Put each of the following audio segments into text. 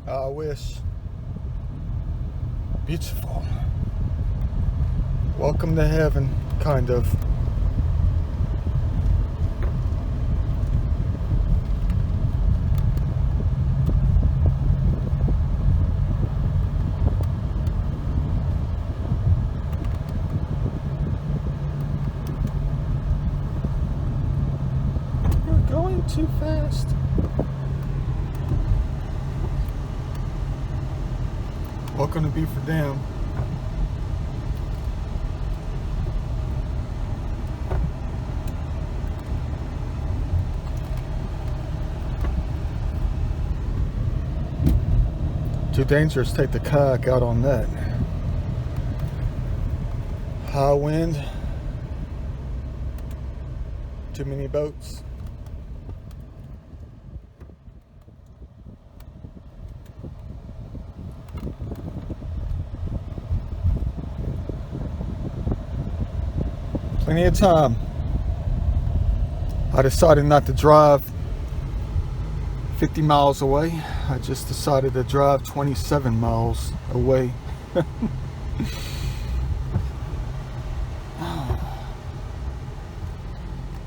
I wish. Beautiful. Welcome to heaven, kind of. You're going too fast. Welcome to Beaufort Dam. Too dangerous to take the kayak out on that. High wind. Too many boats. Plenty of time. I decided not to drive 50 miles away. I just decided to drive 27 miles away.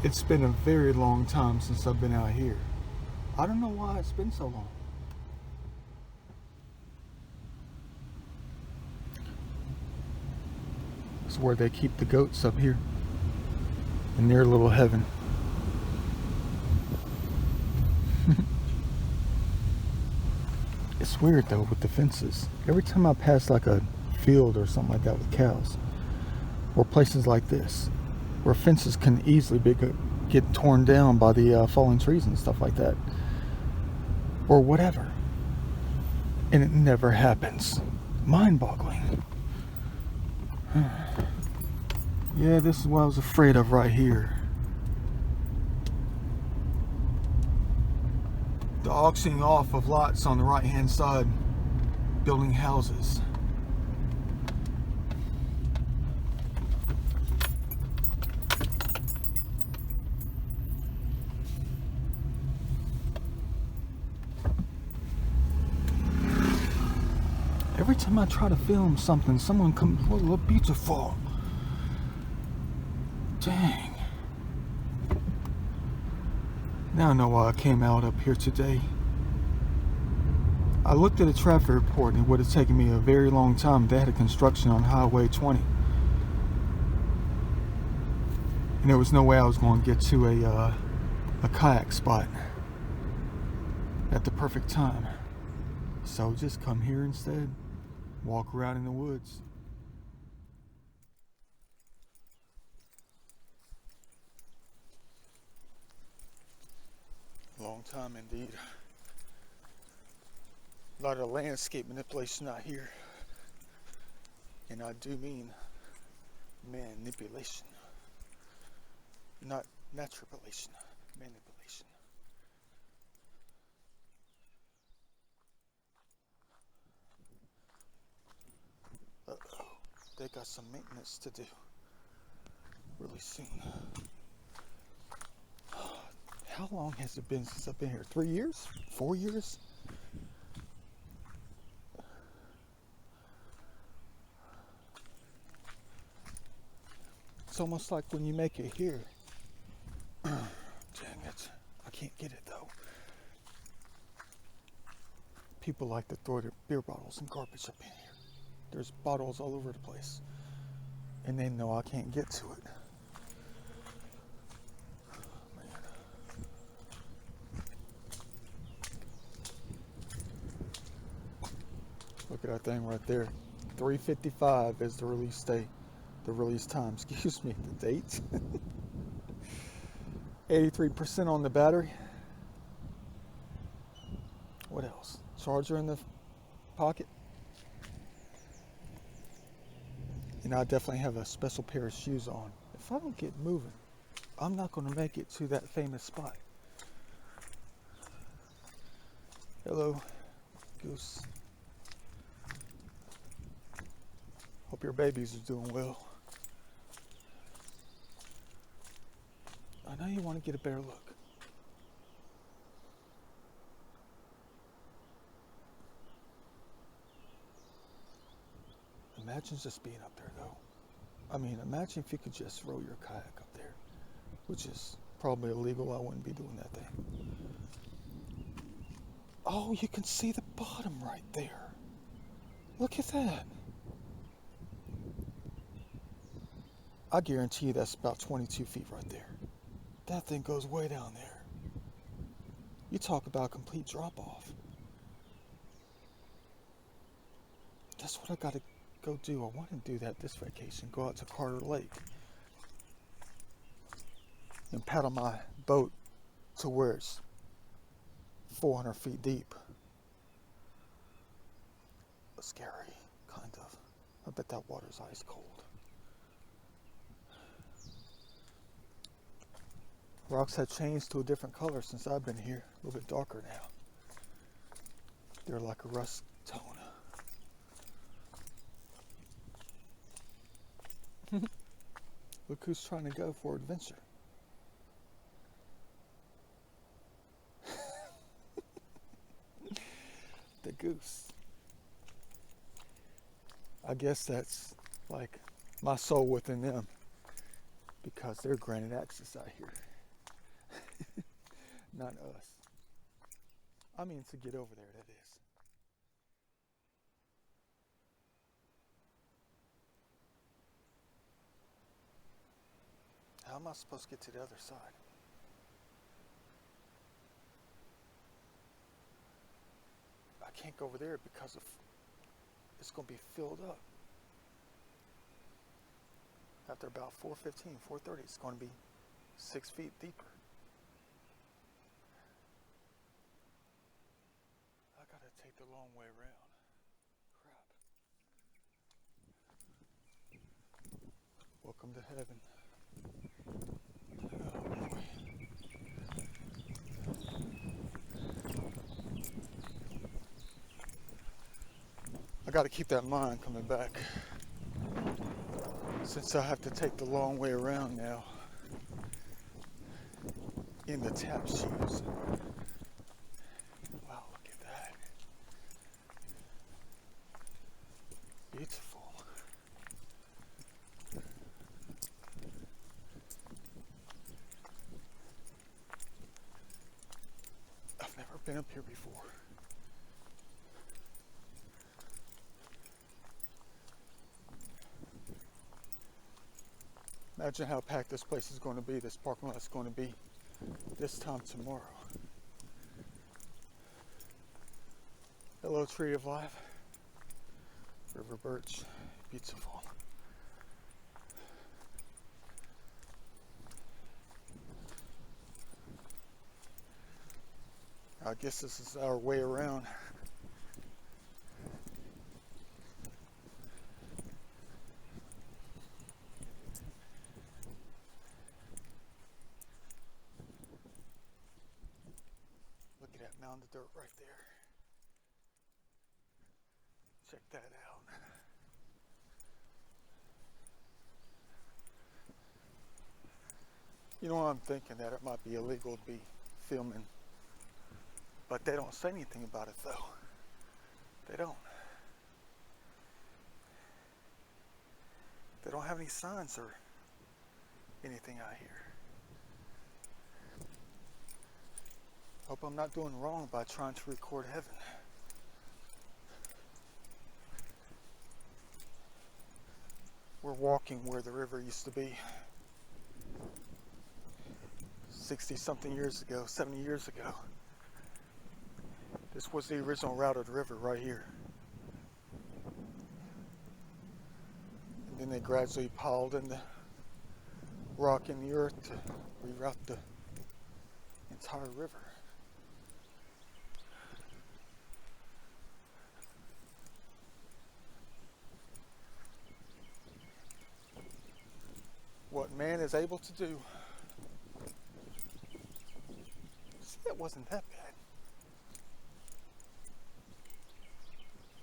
It's been a very long time since I've been out here. I don't know why it's been so long. It's where they keep the goats up here in their little heaven. It's weird though with the fences. Every time I pass like a field or something like that with cows, or places like this, where fences can easily get torn down by the fallen trees and stuff like that, or whatever, and it never happens. Mind-boggling. Yeah, this is what I was afraid of right here. The auctioning off of lots on the right hand side, building houses. Every time I try to film something, someone comes, "Oh, look beautiful." Dang. Now I know why I came out up here today. I looked at a traffic report and it would have taken me a very long time. They had a construction on Highway 20. And there was no way I was going to get to a kayak spot at the perfect time. So just come here instead. Walk around in the woods. Long time indeed. A lot of landscape manipulation out here. And I do mean manipulation. Not naturalization. Manipulation. Uh-oh. They got some maintenance to do really soon. How long has it been since I've been here? 3 years? 4 years? It's almost like when you make it here. Dang it. I can't get it though. People like to throw their beer bottles and garbage up in here. There's bottles all over the place. And they know I can't get to it. Look at that thing right there. 3:55 is the release date. The release time, excuse me, the date. 83% on the battery. What else? Charger in the pocket. And I definitely have a special pair of shoes on. If I don't get moving, I'm not going to make it to that famous spot. Hello, goose. Hope your babies are doing well. I know you want to get a better look. Imagine just being up there though. I mean, imagine if you could just row your kayak up there, which is probably illegal. I wouldn't be doing that thing. Oh, you can see the bottom right there. Look at that. I guarantee you that's about 22 feet right there. That thing goes way down there. You talk about a complete drop off. That's what I gotta go do. I want to do that this vacation. Go out to Carter Lake and paddle my boat to where it's 400 feet deep. Scary, kind of. I bet that water's ice cold. Rocks have changed to a different color since I've been here. A little bit darker now. They're like a rust tone. Look who's trying to go for adventure. The goose. I guess that's like my soul within them, because they're granted access out here. Not us. I mean, to get over there, that is. How am I supposed to get to the other side? I can't go over there because of it's going to be filled up. After about 4:15, 4:30, it's going to be 6 feet deeper. I gotta take the long way around. Crap. Welcome to heaven. Oh boy. I gotta keep that in mind coming back, since I have to take the long way around now in the tap shoes. Wow, look at that. Beautiful. I've never been up here before. Imagine how packed this place is going to be, this parking lot is going to be this time tomorrow. Hello, tree of life. River birch, beautiful. I guess this is our way around. Look at that mound of dirt right there. Check that out. You know what I'm thinking? That it might be illegal to be filming. But they don't say anything about it though. They don't. They don't have any signs or anything out here. Hope I'm not doing wrong by trying to record heaven. We're walking where the river used to be 60 something years ago, 70 years ago. This was the original route of the river right here. And then they gradually piled in the rock in the earth to reroute the entire river. What man is able to do. See, that wasn't that bad.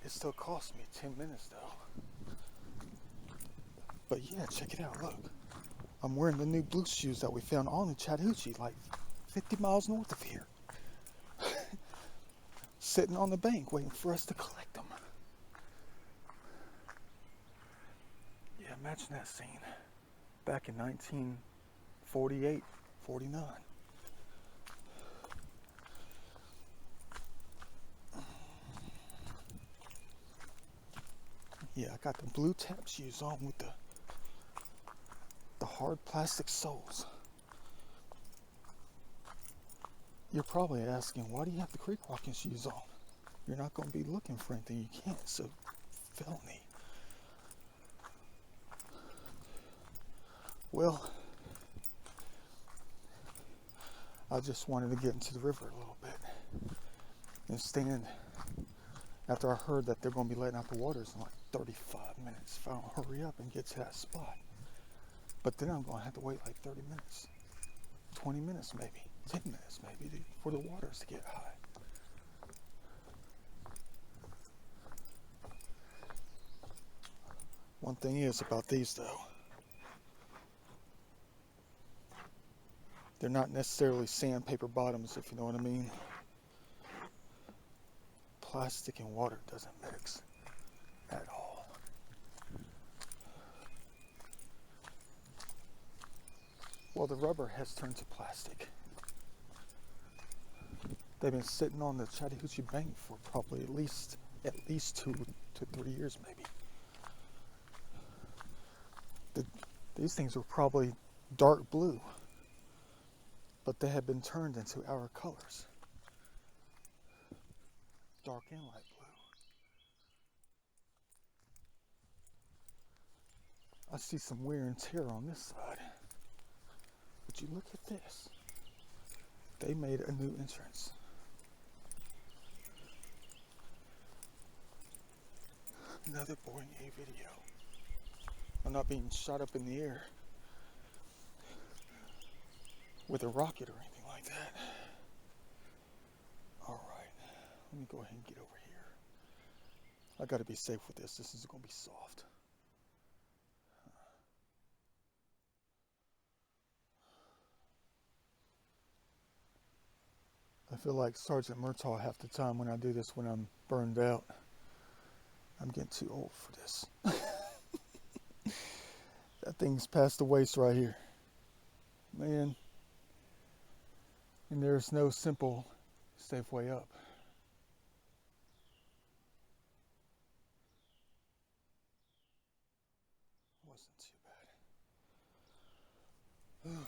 It still cost me 10 minutes though. But yeah, check it out, look. I'm wearing the new blue shoes that we found on in Chattahoochee, like 50 miles north of here. Sitting on the bank waiting for us to collect them. imagine that scene back in 1948, 49. Yeah, I got the blue tap shoes on with the hard plastic soles. You're probably asking, why do you have the creek walking shoes on? You're not going to be looking for anything. You can't. It's a felony. Well, I just wanted to get into the river a little bit and stand. After I heard that they're going to be letting out the waters in like 35 minutes if I don't hurry up and get to that spot. But then I'm going to have to wait like 30 minutes, 20 minutes maybe, 10 minutes maybe for the waters to get high. One thing is about these though, they're not necessarily sandpaper bottoms, if you know what I mean. Plastic and water doesn't mix at all. Well, the rubber has turned to plastic. They've been sitting on the Chattahoochee Bank for probably at least 2 to 3 years maybe. These things were probably dark blue, but they have been turned into our colors. Dark and light blue. I see some wear and tear on this side. But you look at this. They made a new entrance. Another Boeing A video. I'm not being shot up in the air with a rocket or anything like that. Alright, let me go ahead and get over here. I gotta be safe with this. This is gonna be soft. I feel like Sergeant Murtaugh half the time when I do this when I'm burned out. I'm getting too old for this. That thing's past the waist right here. Man. And there's no simple, safe way up. Wasn't too bad. Oh boy.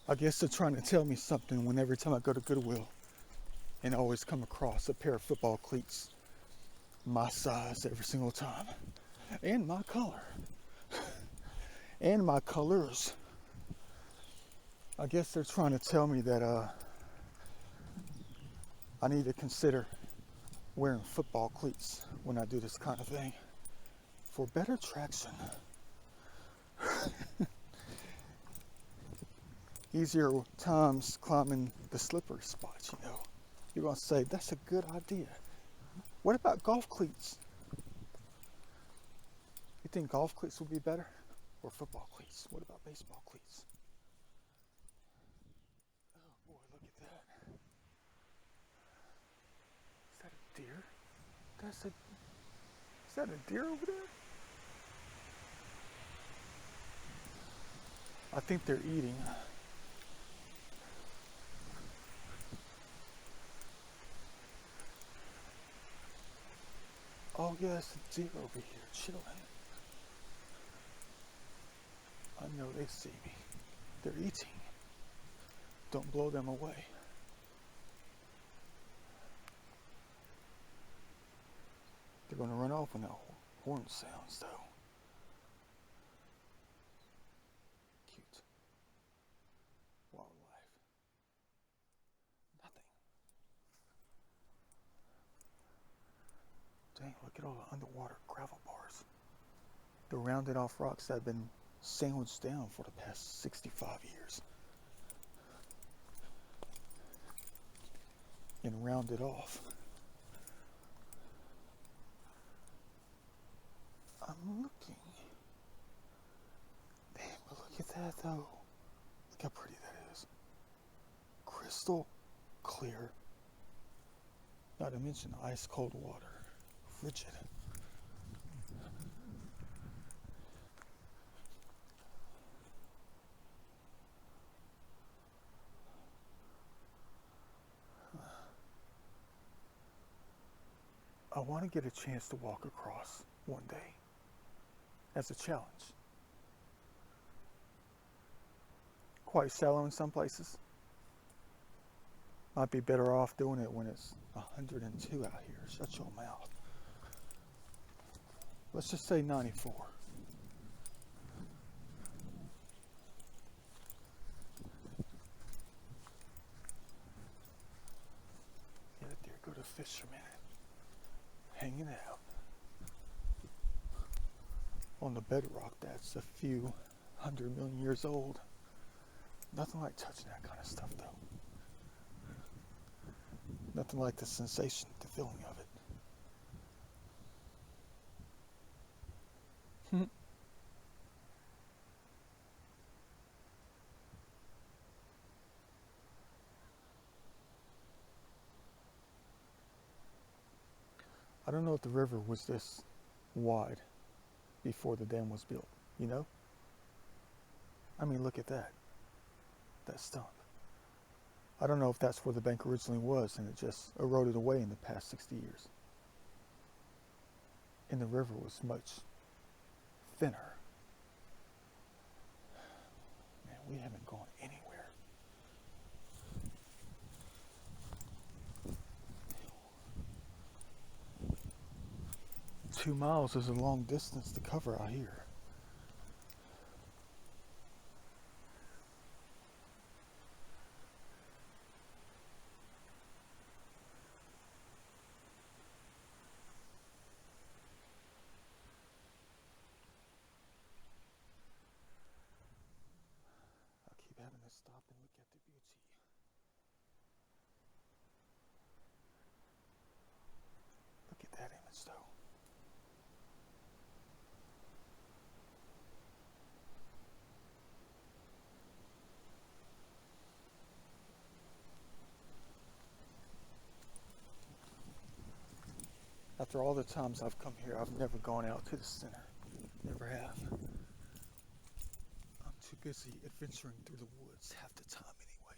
I guess they're trying to tell me something when every time I go to Goodwill and I always come across a pair of football cleats my size every single time. And my color. And my colors. I guess they're trying to tell me that I need to consider wearing football cleats when I do this kind of thing for better traction. Easier times climbing the slippery spots, you know. You're going to say, that's a good idea. What about golf cleats? You think golf cleats would be better? Or football cleats? What about baseball cleats? Oh boy, look at that. Is that a deer? Is that a deer over there? I think they're eating. Oh yeah, it's a deer over here chilling. I know they see me. They're eating. Don't blow them away. They're going to run off when that horn sounds, though. Cute. Wildlife. Nothing. Dang, look at all the underwater gravel bars. The rounded off rocks that have been sandwiched down for the past 65 years. And rounded off. I'm looking. Damn, but look at that though. Look how pretty that is. Crystal clear. Not to mention ice cold water. frigid. I want to get a chance to walk across one day as a challenge. Quite shallow in some places. Might be better off doing it when it's 102 out here. Shut your mouth. Let's just say 94. Yeah, there go the fisherman. Hanging out. On the bedrock that's a few 100 million years old. Nothing like touching that kind of stuff though. Nothing like the sensation, the feeling of it. I don't know if the river was this wide before the dam was built, you know? I mean, look at that. That stump. I don't know if that's where the bank originally was and it just eroded away in the past 60 years. And the river was much thinner. Man, we haven't gone anywhere. Two miles is a long distance to cover out here. I keep having to stop and look at the beauty. Look at that image though. After all the times I've come here, I've never gone out to the center. Never have. I'm too busy adventuring through the woods half the time anyway.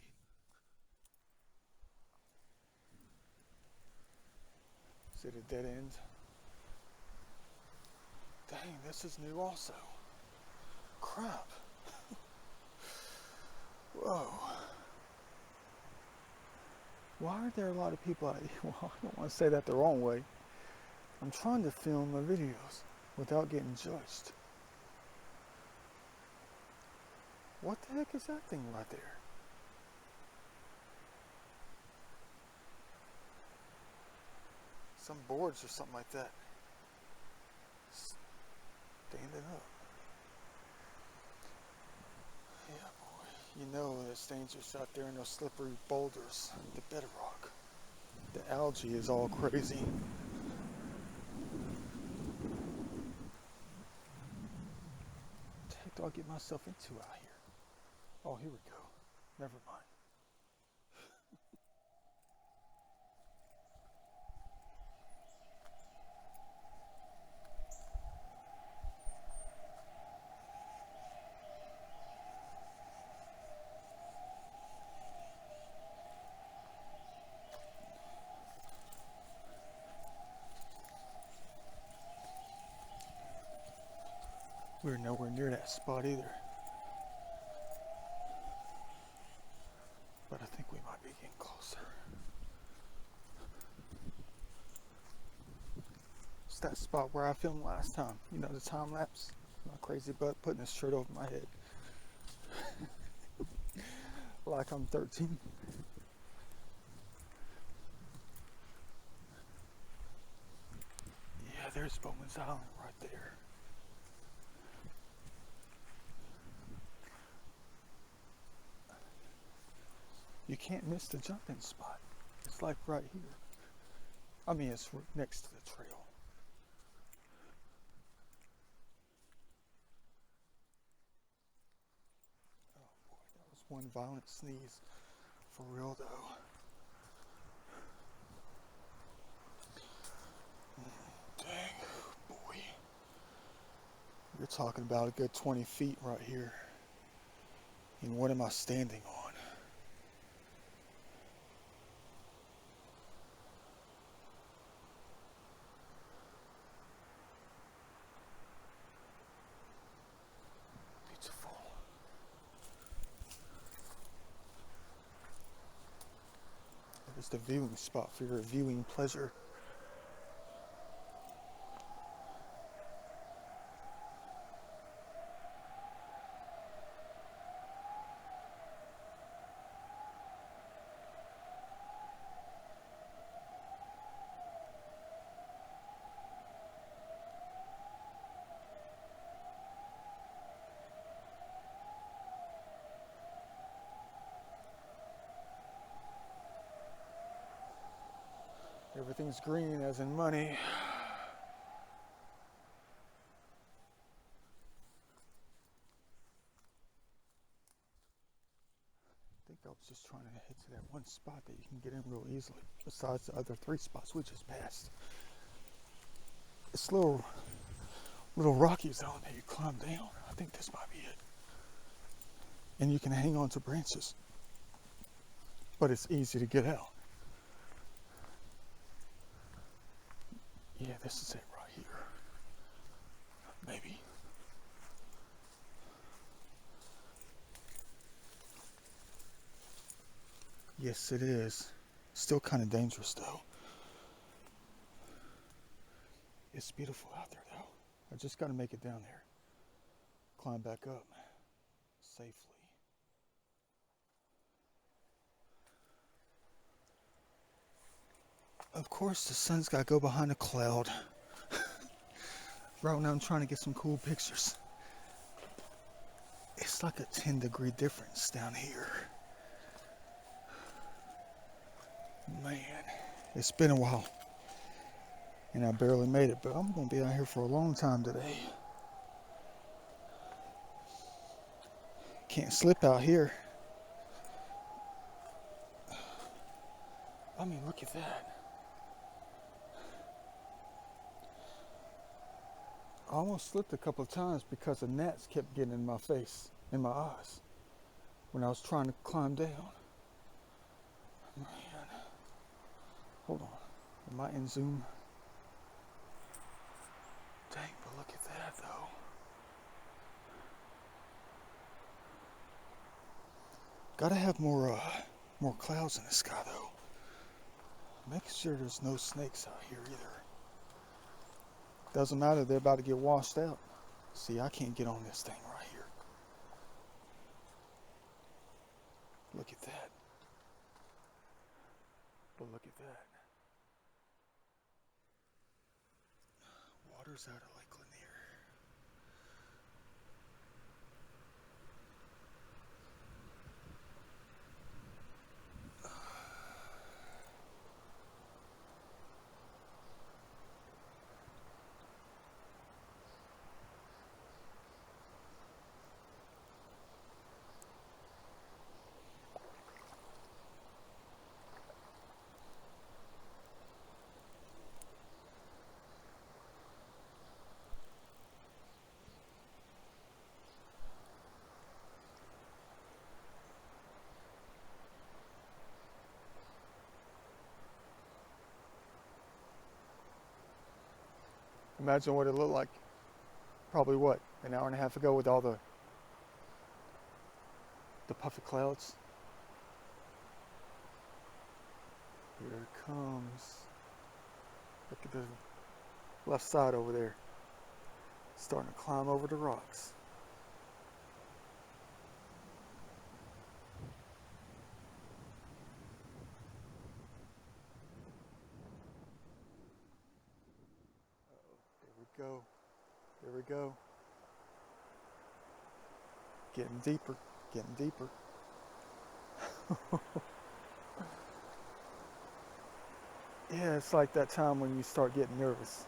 Is it a dead end? Dang, this is new also. Crap. Whoa. Why are there a lot of people out here? Well, I don't want to say that the wrong way. I'm trying to film my videos without getting judged. What the heck is that thing right there? Some boards or something like that. Standing up. Yeah, boy. You know it's dangerous out there in those slippery boulders, the bedrock. The algae is all crazy. What the heck do I get myself into out here? Oh, here we go. Never mind. We're nowhere near that spot either. But I think we might be getting closer. It's that spot where I filmed last time. You know, the time lapse. My crazy butt putting this shirt over my head. Like I'm 13. Yeah, there's Bowman's Island right there. You can't miss the jumping spot. It's like right here. I mean, it's next to the trail. Oh boy, that was one violent sneeze. For real though. talking about a good 20 feet right here. And what am I standing on? Beautiful. There's the viewing spot for your viewing pleasure. Everything's green as in money. I think I was just trying to head to that one spot that you can get in real easily, besides the other 3 spots we just passed. It's little rocky zone that you climb down. I think this might be it. And you can hang on to branches, but it's easy to get out. Yeah, this is it right here. Maybe. Yes, it is. Still kind of dangerous though. It's beautiful out there though. I just got to make it down there. Climb back up safely. Of course, the sun's got to go behind a cloud. Right now I'm trying to get some cool pictures. It's like a 10-degree difference down here. Man, it's been a while. And I barely made it, but I'm going to be out here for a long time today. Can't slip out here. I mean, look at that. I almost slipped a couple of times because the gnats kept getting in my face, in my eyes, when I was trying to climb down. Man. Hold on. Am I in zoom? Dang, but look at that though. Gotta have more clouds in the sky though. Make sure there's no snakes out here either. Doesn't matter, they're about to get washed out. See, I can't get on this thing right here. Look at that. But look at that. Water's out of Lake Lanier. Imagine what it looked like probably what, an hour and a half ago with all the puffy clouds. Here it comes. Look at the left side over there. Starting to climb over the rocks. There we go. There we go. Getting deeper. Getting deeper. Yeah, it's like that time when you start getting nervous.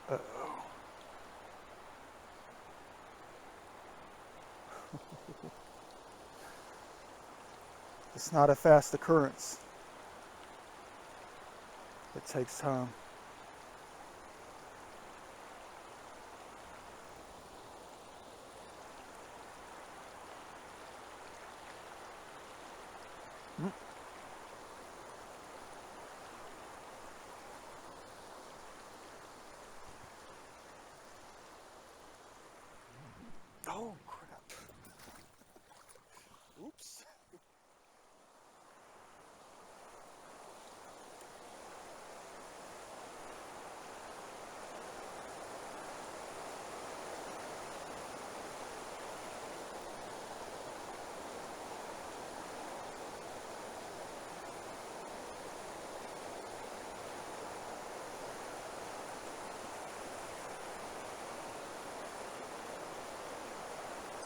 Uh-oh. It's not a fast occurrence. It takes time.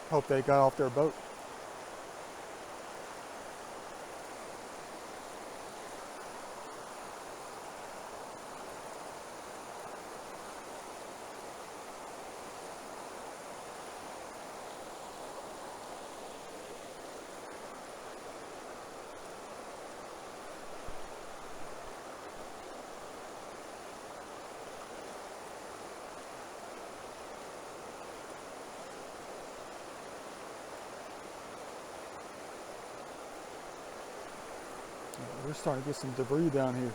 Hope they got off their boat. We're starting to get some debris down here.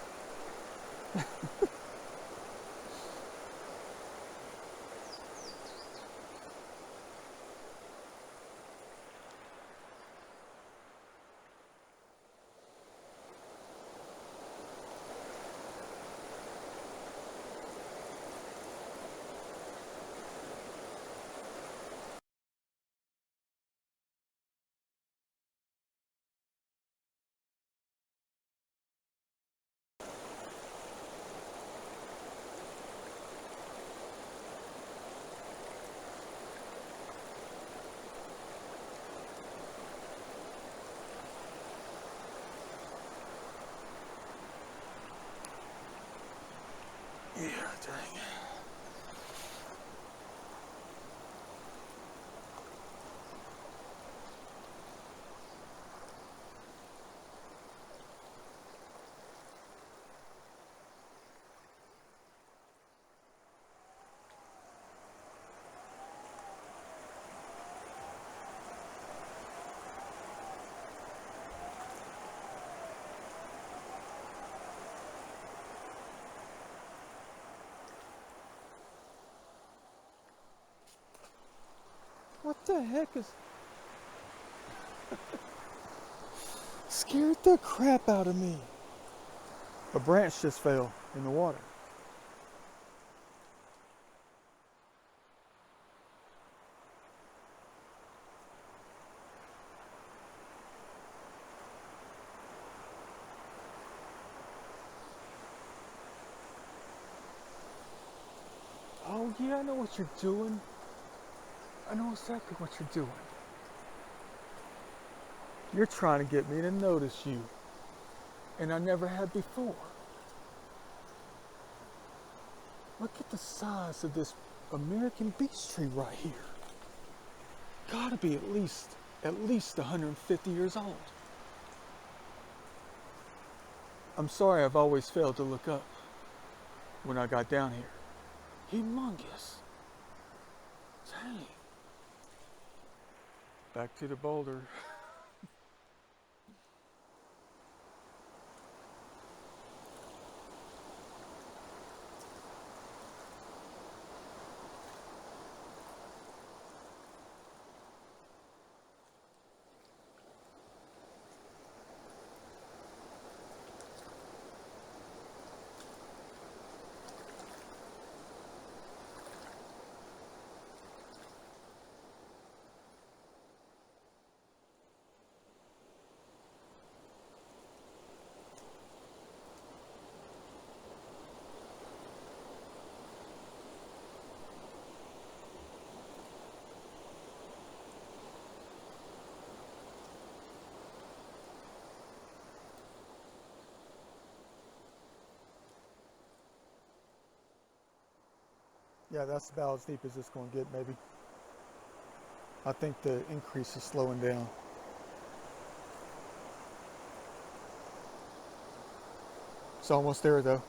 Yeah, dang. What the heck is... Scared the crap out of me. A branch just fell in the water. Oh yeah, I know what you're doing. I know exactly what you're doing. You're trying to get me to notice you. And I never had before. Look at the size of this American beech tree right here. Gotta be at least 150 years old. I'm sorry I've always failed to look up when I got down here. Humongous. Dang. Back to the boulder. Yeah, that's about as deep as it's going to get, maybe. I think the increase is slowing down. It's almost there, though.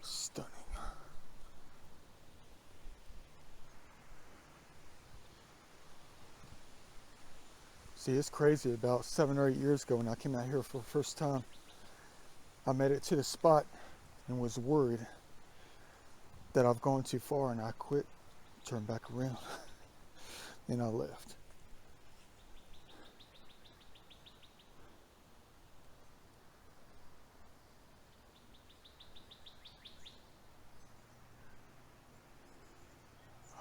Stunning. See, it's crazy. About 7 or 8 years ago when I came out here for the first time, I made it to the spot and was worried that I've gone too far, and I quit, turned back around, and I left.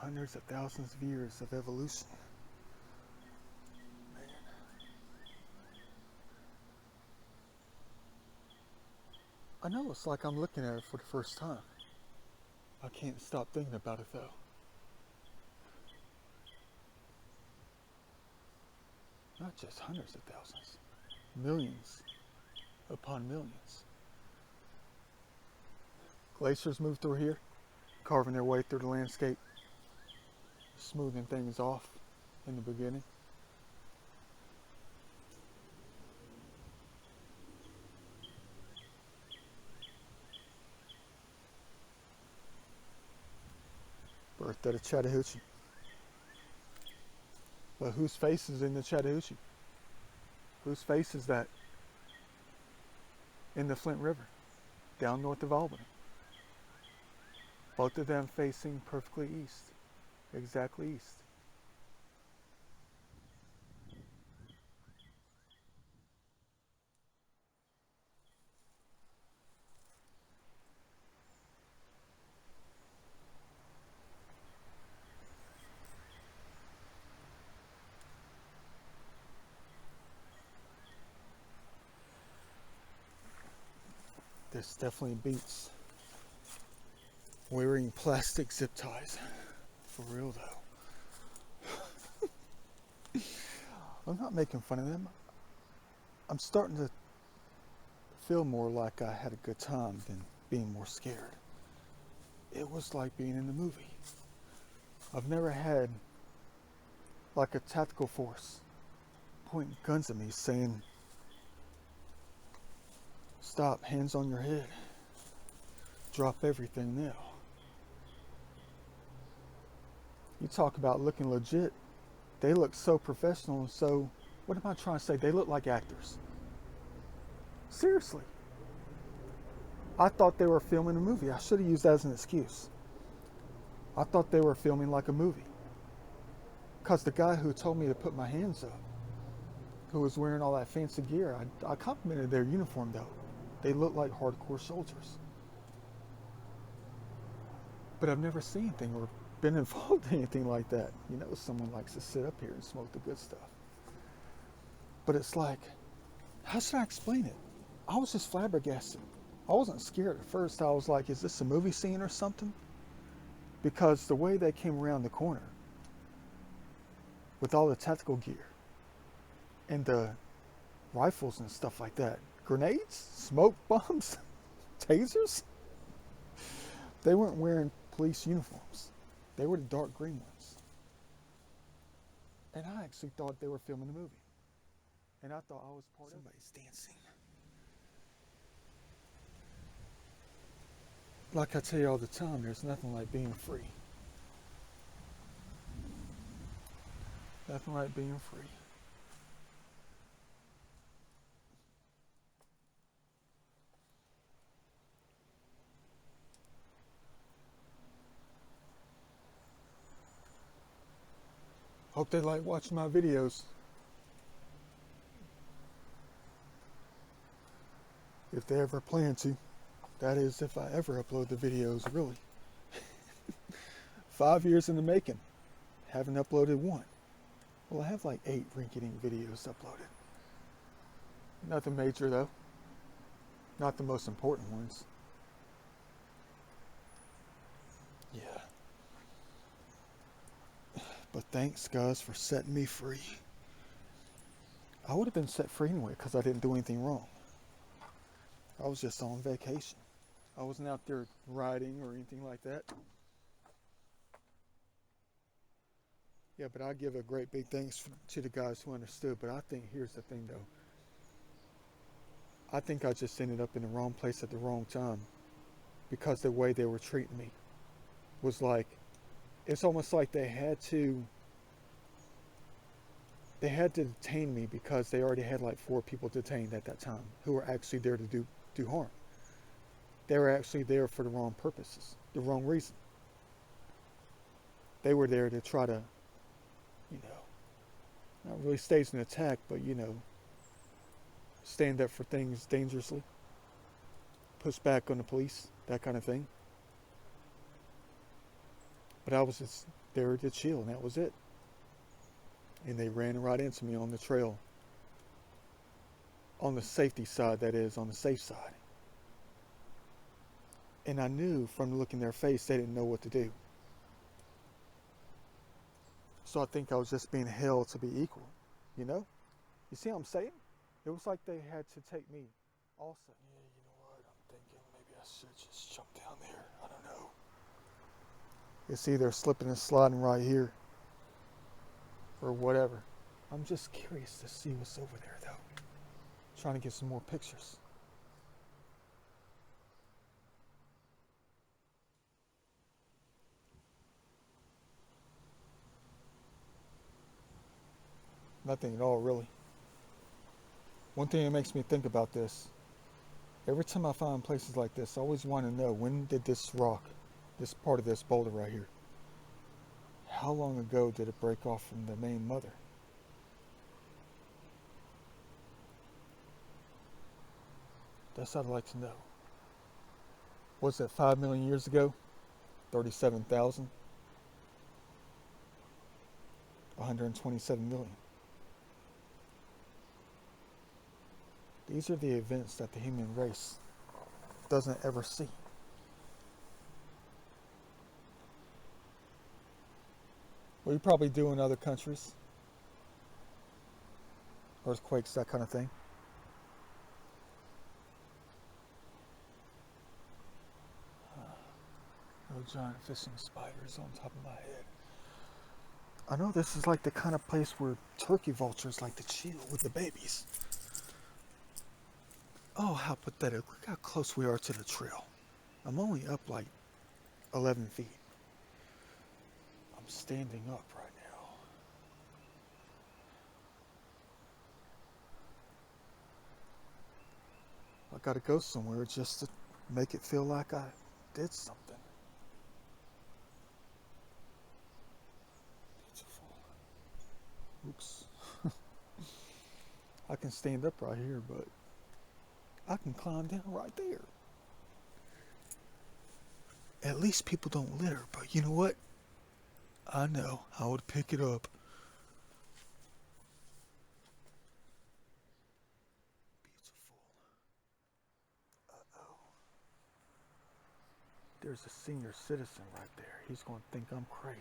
Hundreds of thousands of years of evolution. Man. I know it's like I'm looking at it for the first time. I can't stop thinking about it though. Not just hundreds of thousands, millions upon millions. Glaciers move through here, carving their way through the landscape, smoothing things off in the beginning. Birth of the Chattahoochee. But whose face is in the Chattahoochee? Whose face is that in the Flint River, down north of Albany? Both of them facing perfectly east, exactly east. This definitely beats wearing plastic zip ties. For real though. I'm not making fun of them. I'm starting to feel more like I had a good time than being more scared. It was like being in the movie. I've never had like a tactical force pointing guns at me saying, "Stop, hands on your head. Drop everything now." You talk about looking legit. They look so professional and so, what am I trying to say? They look like actors. Seriously. I thought they were filming a movie. I should have used that as an excuse. I thought they were filming like a movie. Because the guy who told me to put my hands up, who was wearing all that fancy gear, I complimented their uniform though. They look like hardcore soldiers. But I've never seen anything or been involved in anything like that. You know, someone likes to sit up here and smoke the good stuff. But it's like, how should I explain it? I was just flabbergasted. I wasn't scared at first. I was like, is this a movie scene or something? Because the way they came around the corner with all the tactical gear and the rifles and stuff like that, grenades, smoke bombs, tasers, they weren't wearing police uniforms. They were the dark green ones. And I actually thought they were filming a movie. And I thought I was part of it. Somebody's dancing. Like I tell you all the time, there's nothing like being free. Nothing like being free. Hope they like watching my videos. If they ever plan to. That is, if I ever upload the videos, really. 5 years in the making. Haven't uploaded one. Well, I have like 8 rinky-dink videos uploaded. Nothing major though. Not the most important ones. Yeah. But thanks, guys, for setting me free. I would have been set free anyway because I didn't do anything wrong. I was just on vacation. I wasn't out there riding or anything like that. Yeah, but I give a great big thanks to the guys who understood. But I think here's the thing though. I think I just ended up in the wrong place at the wrong time because the way they were treating me was like, it's almost like they had to detain me because they already had like 4 people detained at that time who were actually there to do harm. They were actually there for the wrong purposes, the wrong reason. They were there to try to, not really stage an attack, but stand up for things dangerously, push back on the police, that kind of thing. But I was just they were to chill, and that was it. And they ran right into me on the trail. On the safety side, that is, on the safe side. And I knew from looking their face they didn't know what to do. So I think I was just being held to be equal, you know? You see what I'm saying? It was like they had to take me also. Yeah, you know what? I'm thinking maybe I should just jump down there. I don't know. It's either slipping and sliding right here or whatever. I'm just curious to see what's over there, though. Trying to get some more pictures. Nothing at all, really. One thing that makes me think about this, every time I find places like this, I always want to know, when did this rock, this part of this boulder right here, how long ago did it break off from the main mother? That's what I'd like to know. Was that 5 million years ago? 37,000? 127 million? These are the events that the human race doesn't ever see. Well, you probably do in other countries. Earthquakes, that kind of thing. No giant fishing spiders on top of my head. I know this is like the kind of place where turkey vultures like to chill with the babies. Oh, how pathetic. Look how close we are to the trail. I'm only up like 11 feet. I'm standing up right now. I gotta go somewhere just to make it feel like I did something. Beautiful. Oops. I can stand up right here, but I can climb down right there. At least people don't litter, but you know what? I know I would pick it up. Beautiful. Uh-oh. There's a senior citizen right there. He's going to think I'm crazy.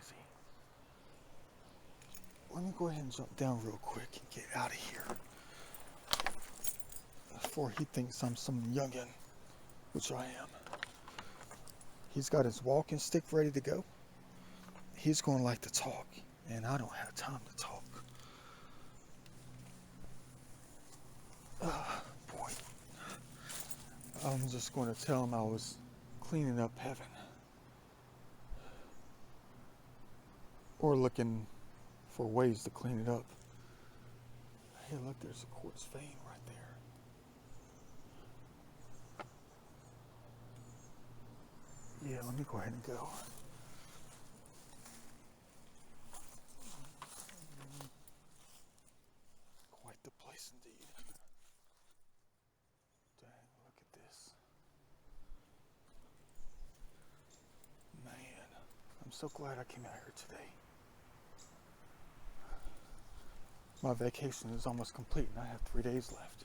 Let me go ahead and jump down real quick and get out of here before he thinks I'm some youngin', which I am. He's got his walking stick ready to go. He's going to like to talk, and I don't have time to talk. Boy. I'm just going to tell him I was cleaning up heaven. Or looking for ways to clean it up. Hey, look, there's a quartz vein right there. Yeah, let me go ahead and go. Quite the place indeed. Dang, look at this. Man, I'm so glad I came out here today. My vacation is almost complete and I have 3 days left.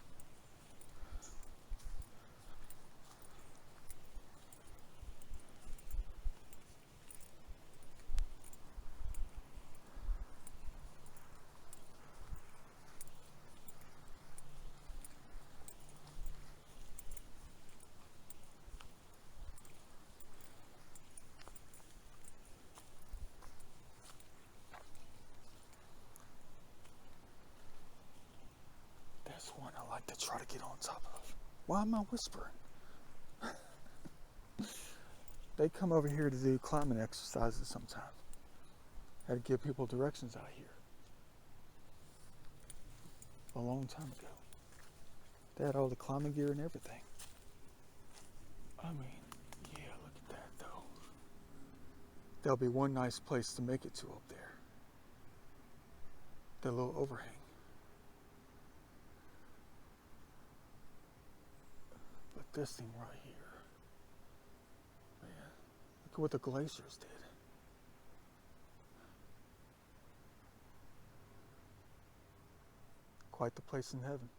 That's one I like to try to get on top of. Why am I whispering? They come over here to do climbing exercises sometimes. Had to give people directions out here. A long time ago. They had all the climbing gear and everything. I mean, yeah, look at that though. There'll be one nice place to make it to up there. The little overhang. But this thing right here, man, look at what the glaciers did. Quite the place in heaven.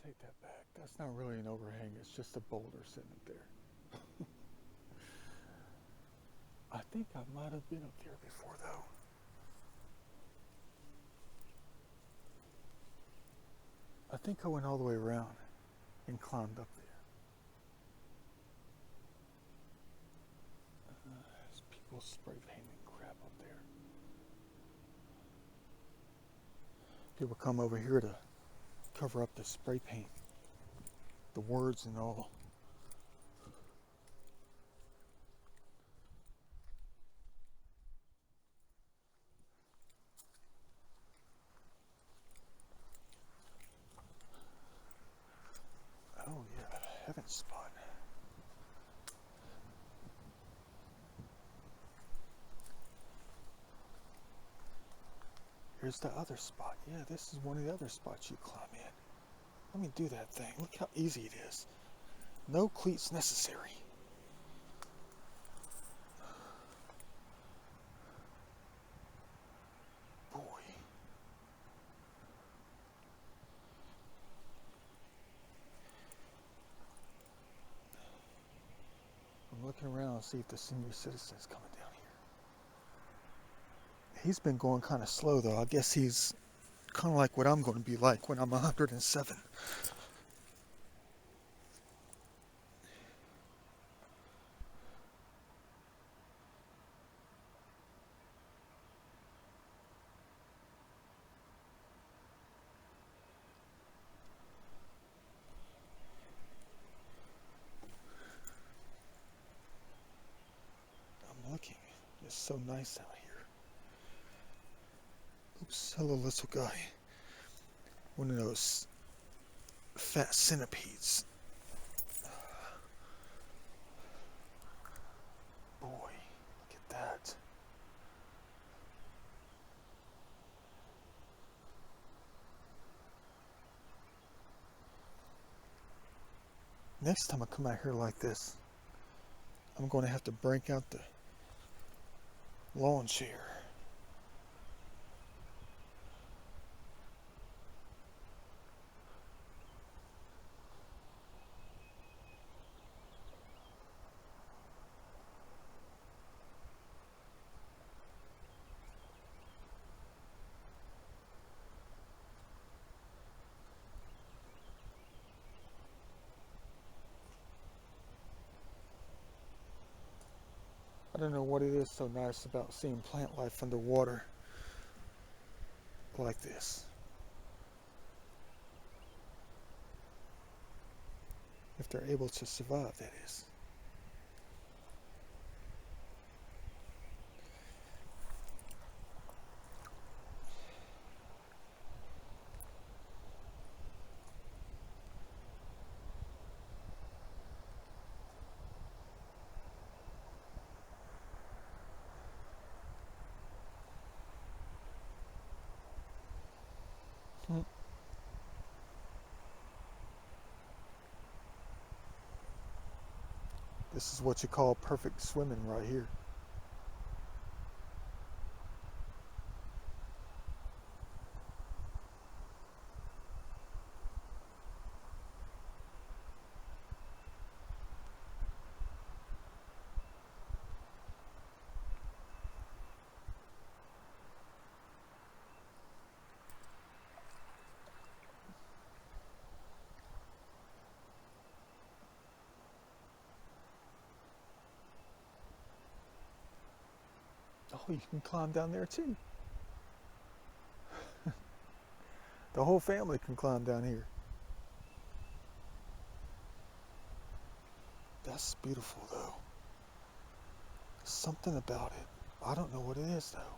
Take that back. That's not really an overhang. It's just a boulder sitting up there. I think I might have been up there before, though. I think I went all the way around and climbed up there. There's people spray painting crap up there. People come over here to cover up the spray paint, the words and all. Oh yeah, heaven spot. Here's the other spot. Yeah, this is one of the other spots you climb in. Let me do that thing. Look how easy it is. No cleats necessary. Boy. I'm looking around to see if the senior citizen's coming down here. He's been going kind of slow though. I guess he's kind of like what I'm going to be like when I'm 107. I'm looking. It's so nice out here. Oops, hello little guy. One of those fat centipedes. Boy, look at that. Next time I come out here like this, I'm going to have to break out the lawn chair. I don't know what it is so nice about seeing plant life underwater like this. If they're able to survive, that is. This is what you call perfect swimming right here. Oh, you can climb down there too. The whole family can climb down here. That's beautiful though. Something about it. I don't know what it is though.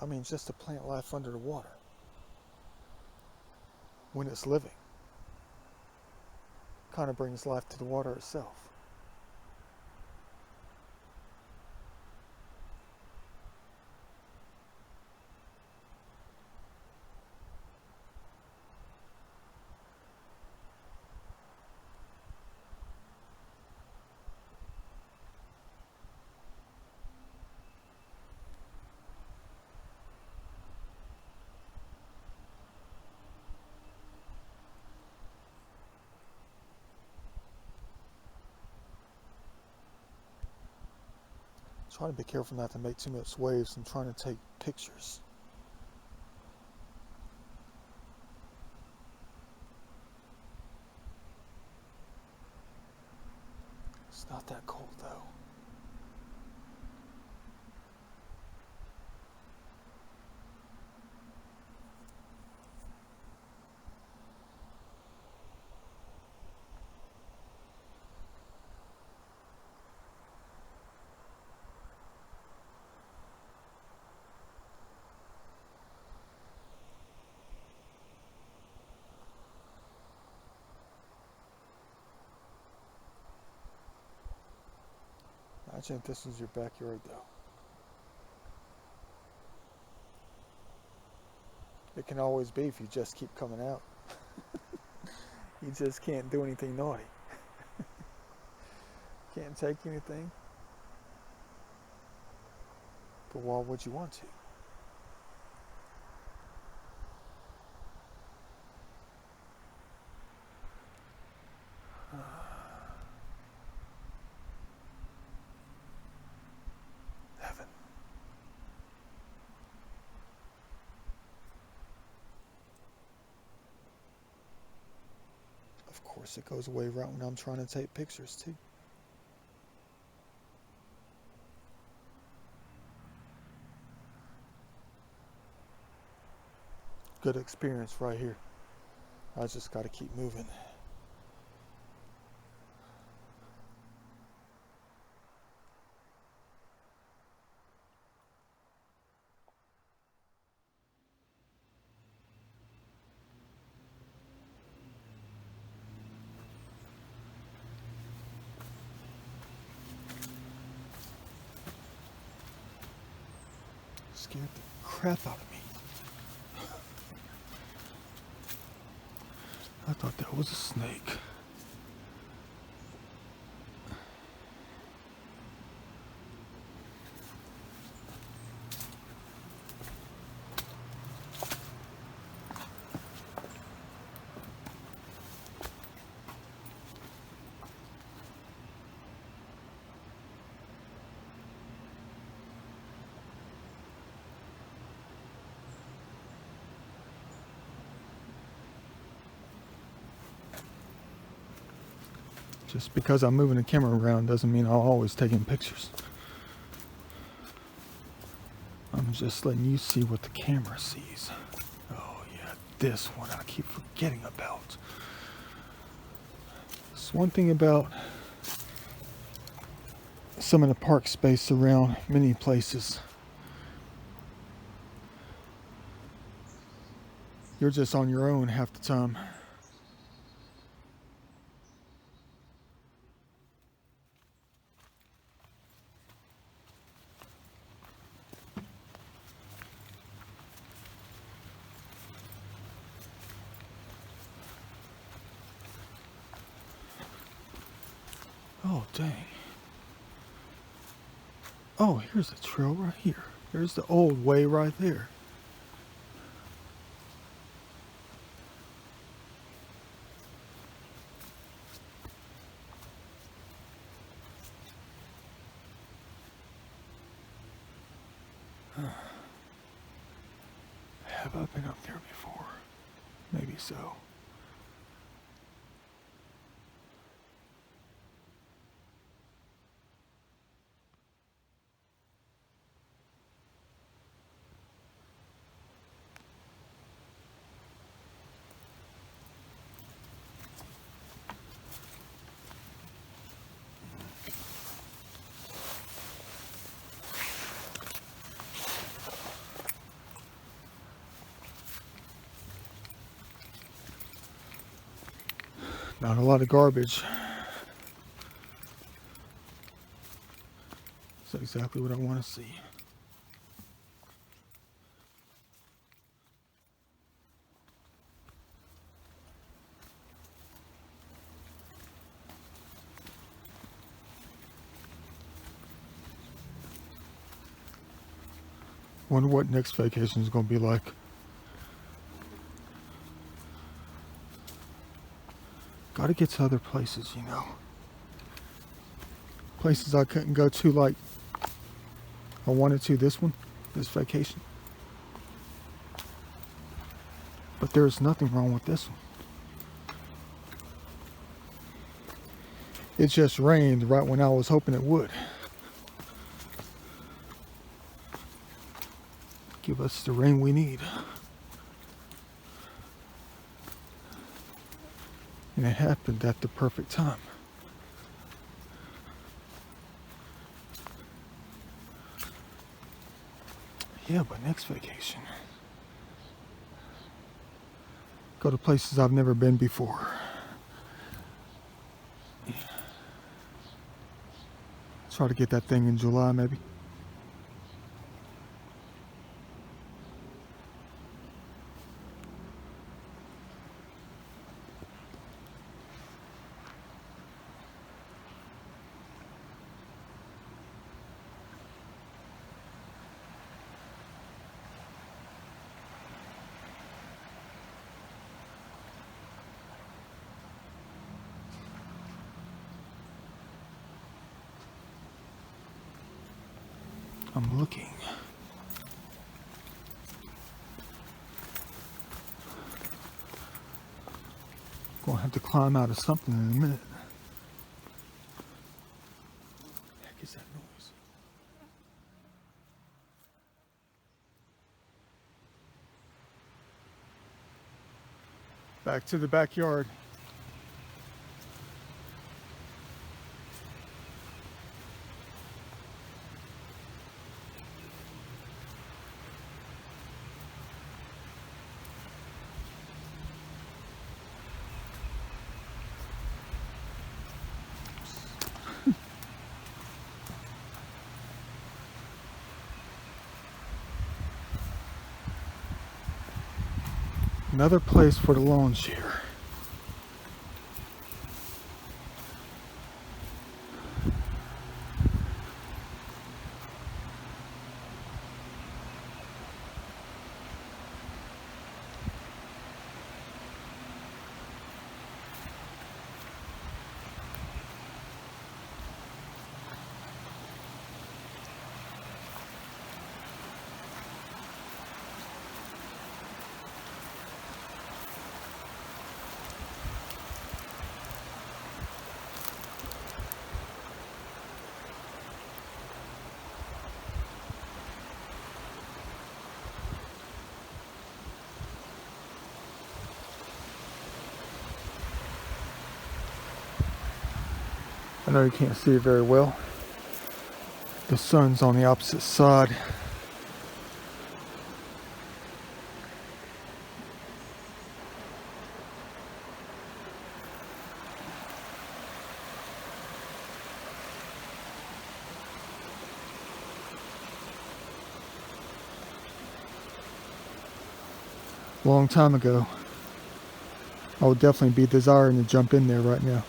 I mean, just to plant life under the water. When it's living. Kind of brings life to the water itself. Trying to be careful not to make too much waves. I'm trying to take pictures. It's not that cold though. Imagine if this was your backyard though. It can always be if you just keep coming out. You just can't do anything naughty. Can't take anything. But why would you want to? Heaven. Of course it goes away right when I'm trying to take pictures too. Good experience right here. I just got to keep moving. Scared the crap out of me. I thought that was a snake. Just because I'm moving the camera around doesn't mean I'll always take in pictures. I'm just letting you see what the camera sees. Oh yeah, this one I keep forgetting about. It's one thing about some of the park space around many places. You're just on your own half the time. Oh, dang. Oh, here's the trail right here. There's the old way right there. Have I been up there before? Maybe so. Not a lot of garbage. That's exactly what I want to see. Wonder what next vacation is going to be like. Got to get to other places, you know. Places I couldn't go to like I wanted to this vacation. But there's nothing wrong with this one. It just rained right when I was hoping it would. Give us the rain we need. And it happened at the perfect time. Yeah, but next vacation, go to places I've never been before. Yeah. Try to get that thing in July, maybe. I'm looking. Gonna have to climb out of something in a minute. What the heck is that noise? Back to the backyard. Another place for the lawn chair. I know you can't see it very well. The sun's on the opposite side. A long time ago, I would definitely be desiring to jump in there right now.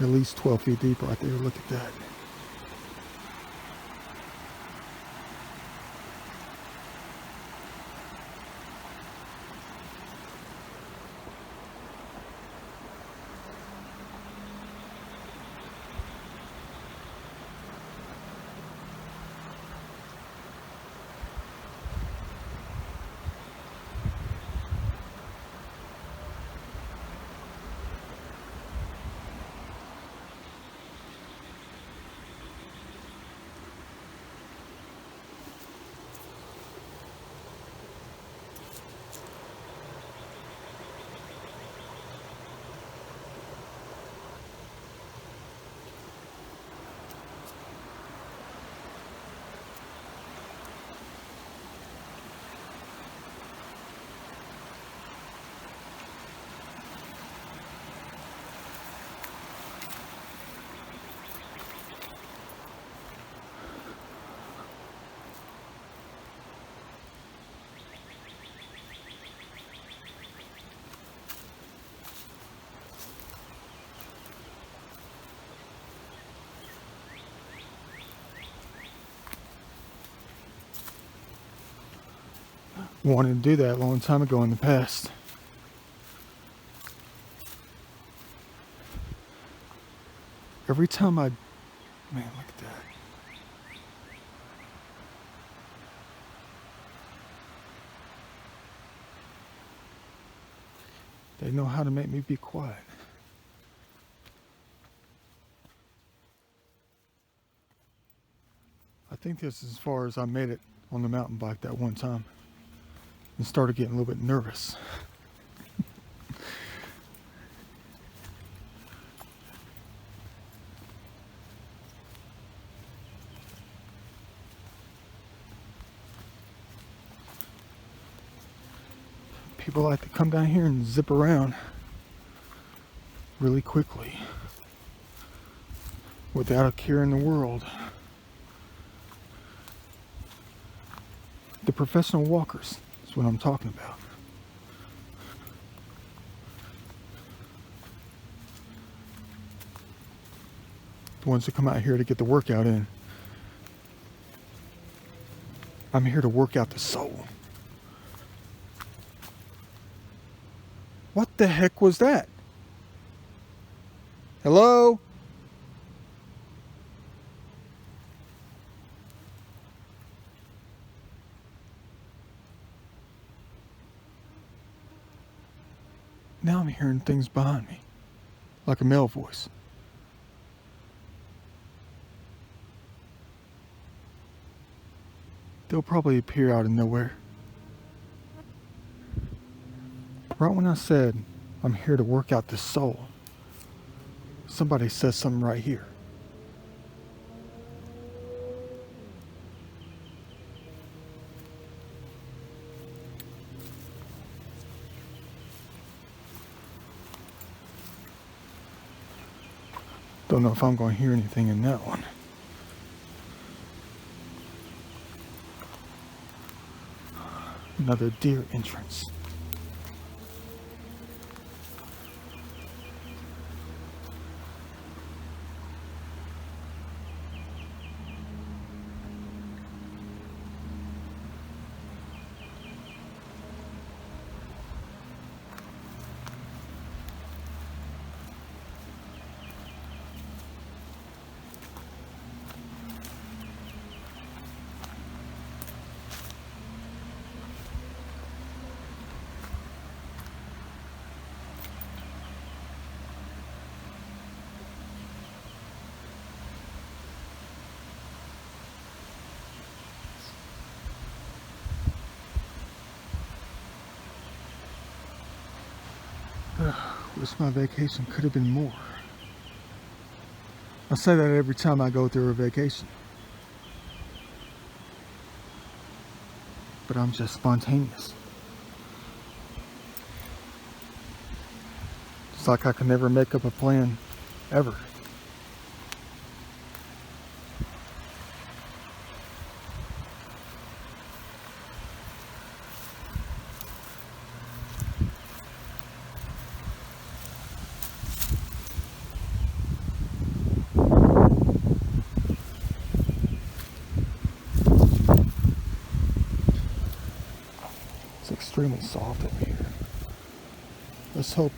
At least 12 feet deep right there. Look at that. Wanted to do that a long time ago in the past. Every time I, man, look at that. They know how to make me be quiet. I think this is as far as I made it on the mountain bike that one time and started getting a little bit nervous. People like to come down here and zip around really quickly without a care in the world. The professional walkers is what I'm talking about. The ones that come out here to get the workout in. I'm here to work out the soul. What the heck was that? Hello? Now I'm hearing things behind me, like a male voice. They'll probably appear out of nowhere. Right when I said, I'm here to work out the soul, somebody says something right here. Don't know if I'm going to hear anything in that one. Another deer entrance. Wish my vacation could have been more. I say that every time I go through a vacation. But I'm just spontaneous. It's like I can never make up a plan, ever. Extremely soft over here. Let's hope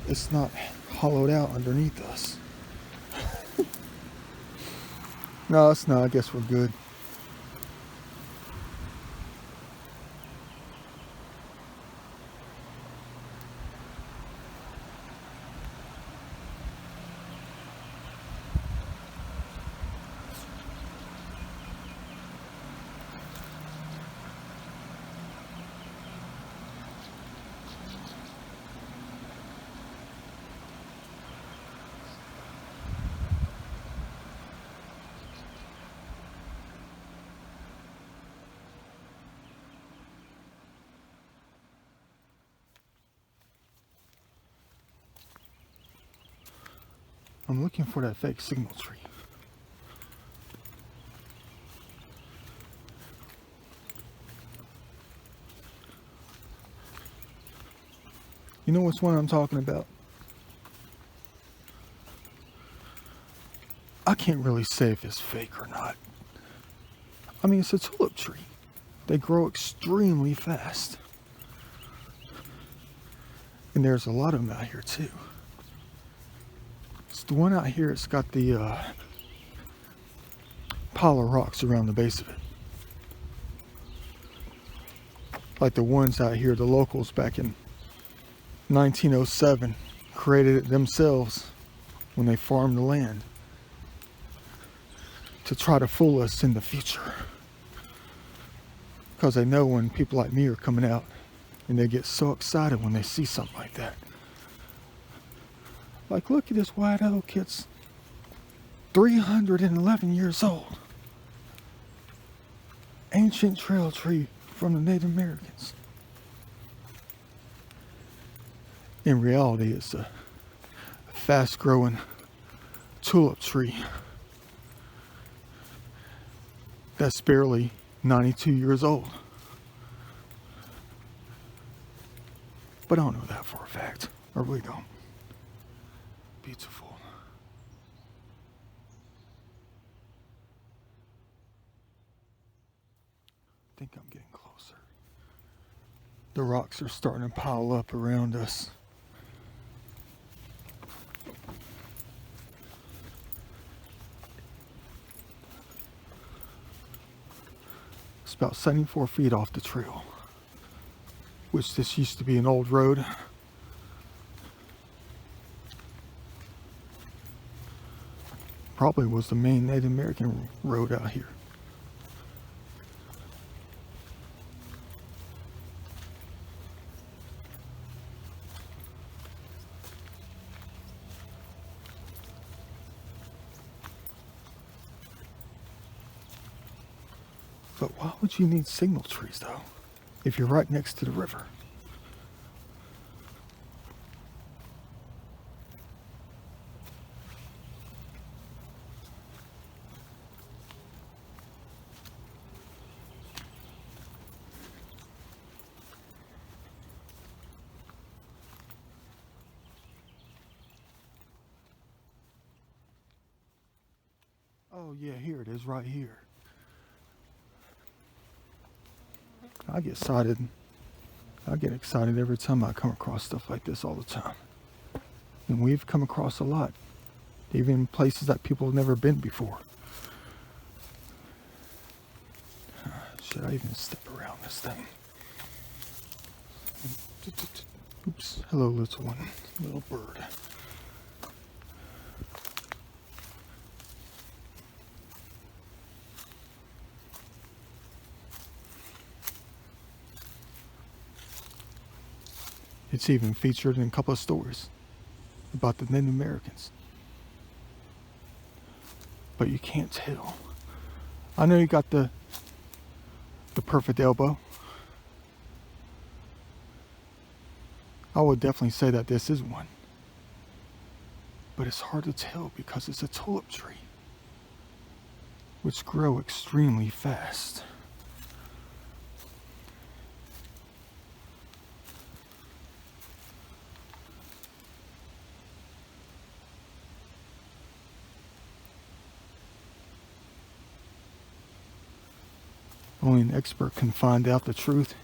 it's not hollowed out underneath us. No, it's not. I guess we're good. I'm looking for that fake signal tree. You know which one I'm talking about? I can't really say if it's fake or not. I mean, it's a tulip tree. They grow extremely fast. And there's a lot of them out here too. The one out here, it's got the pile of rocks around the base of it. Like the ones out here, the locals back in 1907 created it themselves when they farmed the land to try to fool us in the future. Because they know when people like me are coming out and they get so excited when they see something like that. Like, look at this white oak, it's 311 years old. Ancient trail tree from the Native Americans. In reality, it's a fast-growing tulip tree that's barely 92 years old. But I don't know that for a fact. I really don't. Beautiful. I think I'm getting closer. The rocks are starting to pile up around us. It's about 74 feet off the trail, which this used to be an old road. Probably was the main Native American road out here. But why would you need signal trees though, if you're right next to the river? Oh yeah, here it is, right here. I get excited every time I come across stuff like this all the time. And we've come across a lot, even places that people have never been before. Should I even step around this thing? Oops, hello little one, little bird. It's even featured in a couple of stories about the Native Americans. But you can't tell. I know you got the perfect elbow. I would definitely say that this is one. But it's hard to tell because it's a tulip tree, which grow extremely fast. Only an expert can find out the truth.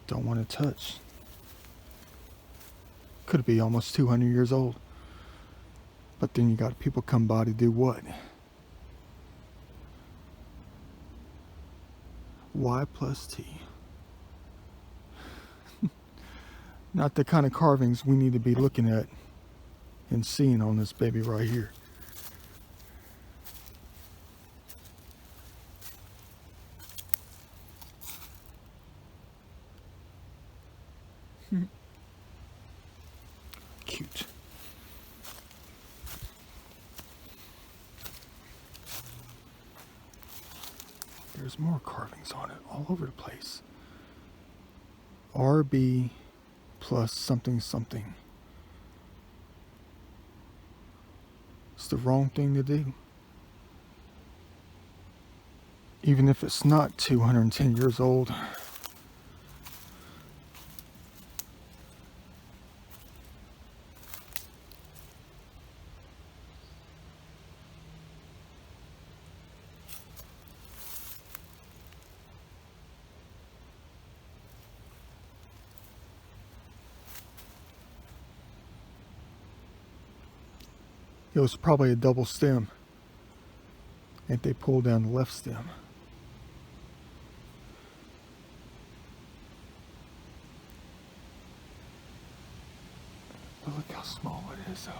Don't want to touch. Could be almost 200 years old. But then you got people come by to do what? Y plus T. Not the kind of carvings we need to be looking at and seeing on this baby right here. Cute. There's more carvings on it all over the place. RB plus something something. It's the wrong thing to do. Even if it's not 210 years old. It was probably a double stem. And they pulled down the left stem. But look how small it is, though.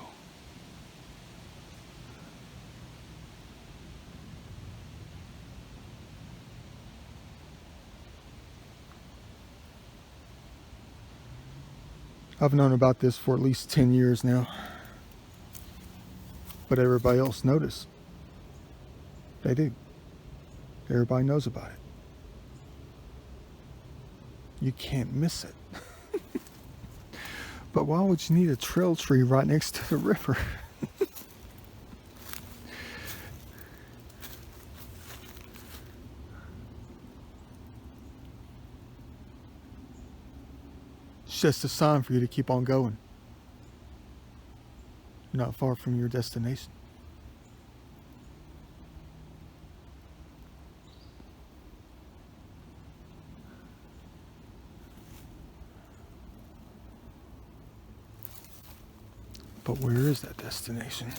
I've known about this for at least 10 years now. But everybody else noticed. They do. Everybody knows about it. You can't miss it. But why would you need a trail tree right next to the river? It's just a sign for you to keep on going. You're not far from your destination. But where is that destination?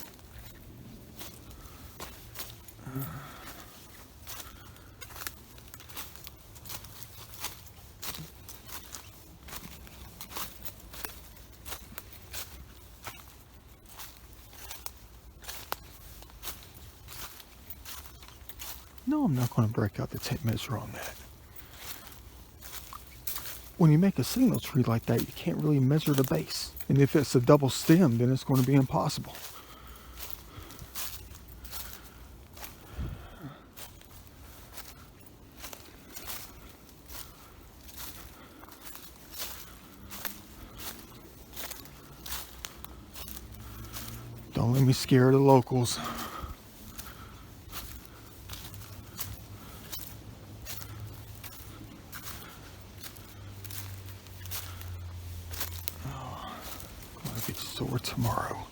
No, I'm not going to break out the tape measure on that. When you make a signal tree like that, you can't really measure the base. And if it's a double stem, then it's going to be impossible. Don't let me scare the locals. I'm gonna get sore tomorrow.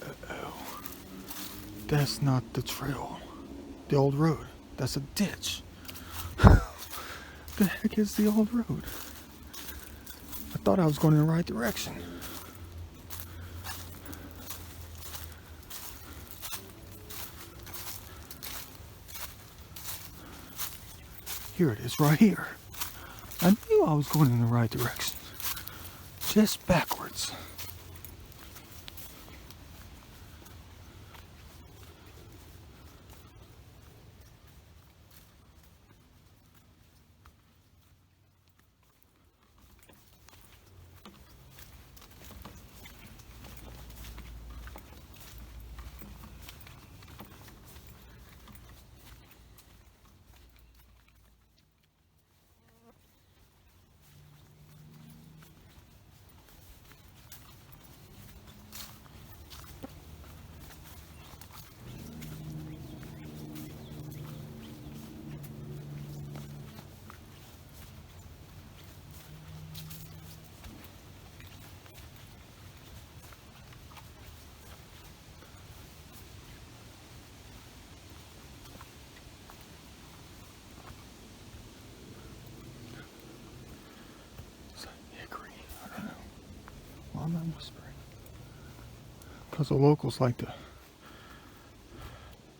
Uh-oh. That's not the trail. The old road. That's a ditch. The heck is the old road? I thought I was going in the right direction. Here it is, right here. I knew I was going in the right direction. Just backwards. I'm not whispering. Because the locals like to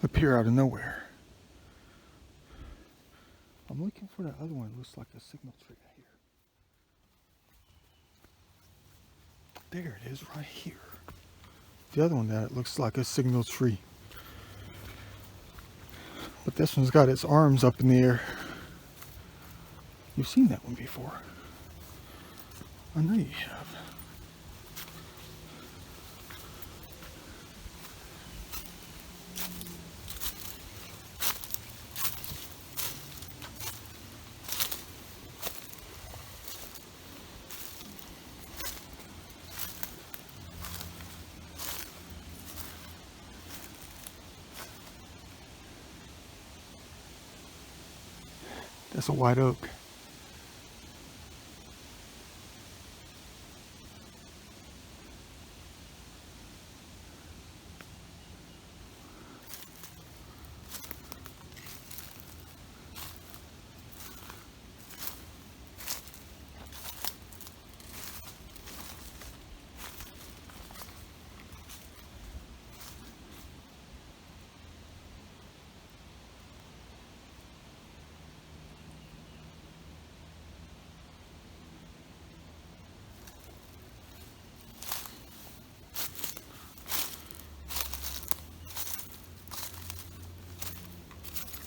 appear out of nowhere. I'm looking for that other one. It looks like a signal tree right here. There it is, right here. The other one that looks like a signal tree. But this one's got its arms up in the air. You've seen that one before. I know you have. That's a white oak.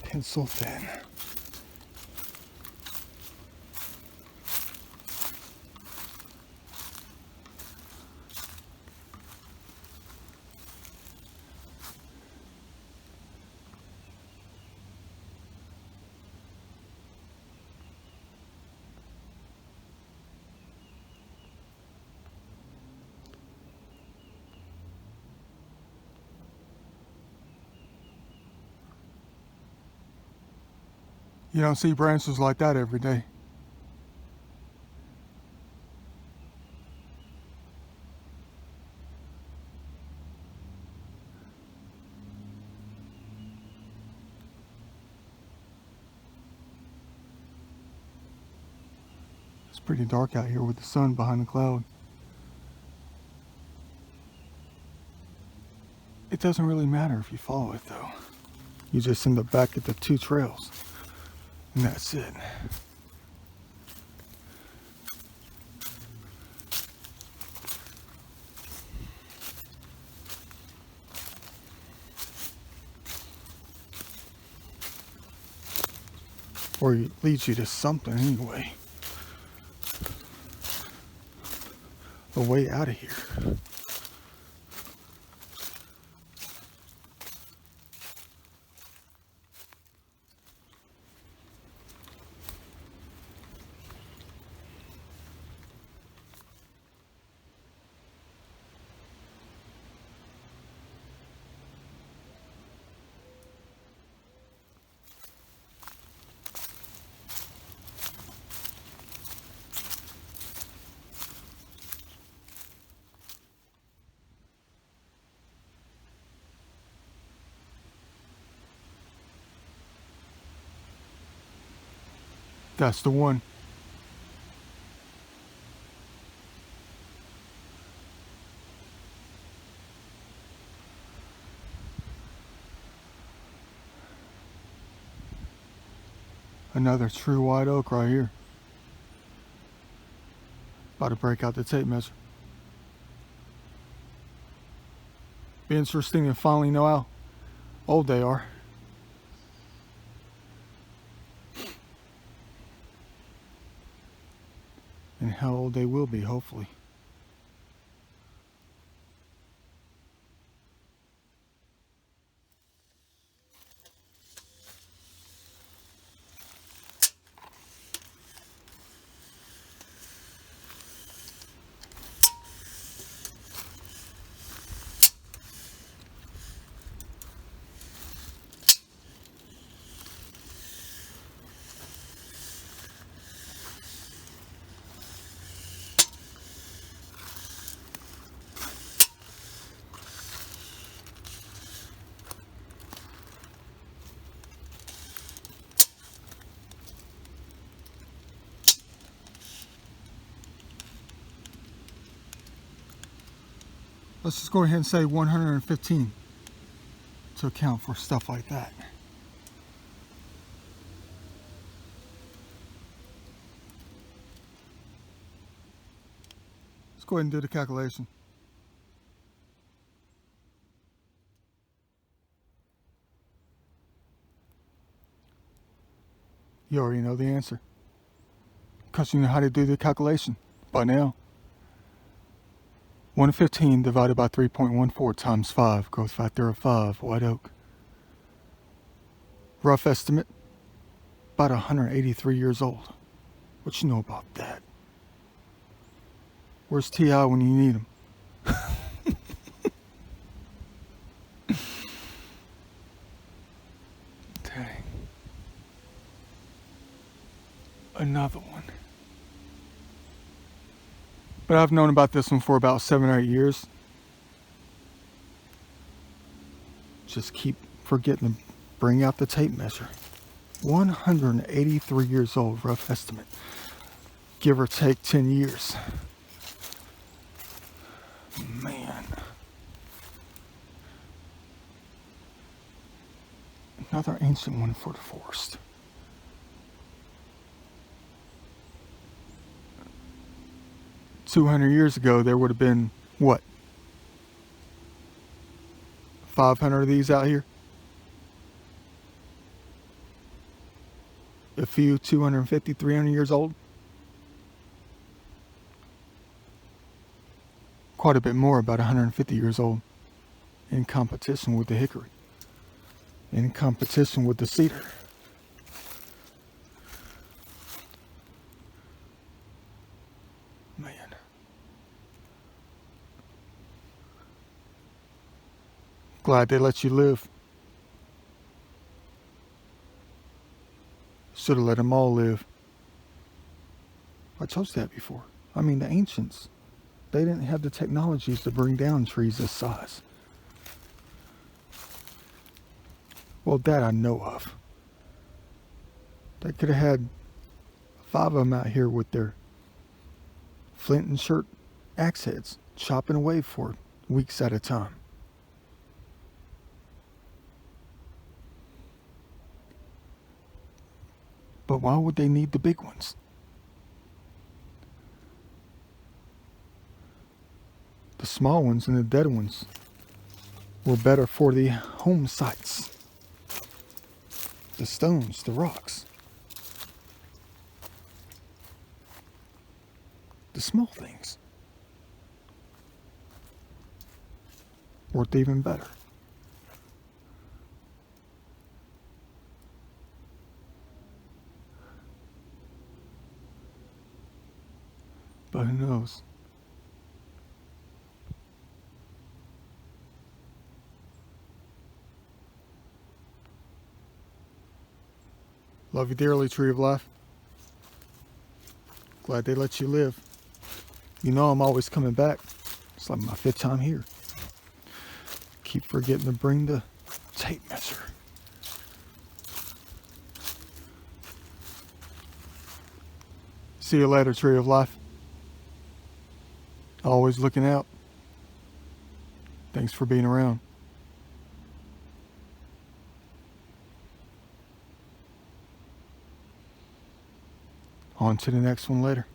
pencil thin. You don't see branches like that every day. It's pretty dark out here with the sun behind the cloud. It doesn't really matter if you follow it though. You just end up back at the two trails. And that's it. Or it leads you to something anyway. A way out of here. That's the one. Another true white oak right here. About to break out the tape measure. Be interesting to finally know how old they are. And how old they will be, hopefully. Let's just go ahead and say 115 to account for stuff like that. Let's go ahead and do the calculation. You already know the answer, because you know how to do the calculation by now. 115 divided by 3.14 times 5, growth factor of 5, white oak. Rough estimate, about 183 years old. What you know about that? Where's T.I. when you need him? Dang. Another one. But I've known about this one for about 7 or 8 years. Just keep forgetting to bring out the tape measure. 183 years old, rough estimate. Give or take 10 years. Man. Another ancient one for the forest. $200 years ago, there would have been, what, 500 of these out here? a few 250, 300 years old. Quite a bit more, about 150 years old, in competition with the hickory, in competition with the cedar. Man. Glad they let you live. Should have let them all live. I told you that before. I mean, the ancients, they didn't have the technologies to bring down trees this size. Well, that I know of. They could have had 5 of them out here with their flint and shirt axe heads, chopping away for weeks at a time. But why would they need the big ones? The small ones and the dead ones were better for the home sites. The stones, the rocks. The small things worked even better. But who knows? Love you dearly, Tree of Life. Glad they let you live. You know I'm always coming back. It's like my 5th time here. Keep forgetting to bring the tape measure. See you later, Tree of Life. Always looking out. Thanks for being around. On to the next one later.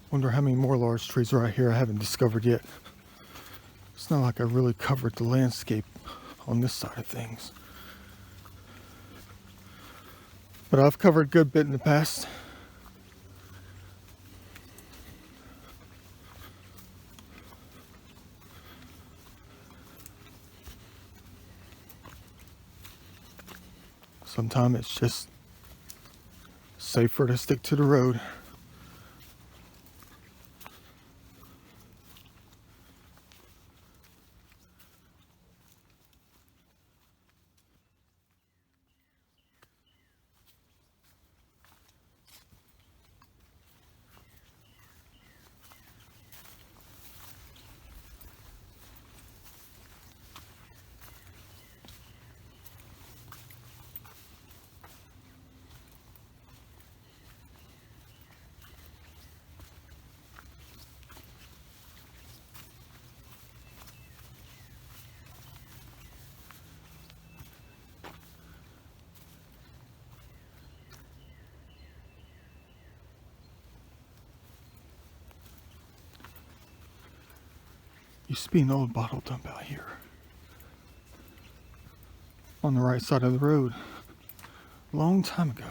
Wonder how many more large trees are out here I haven't discovered yet. It's not like I really covered the landscape on this side of things. But I've covered a good bit in the past. Sometimes it's just safer to stick to the road. Used to be an old bottle dump out here on the right side of the road. A long time ago,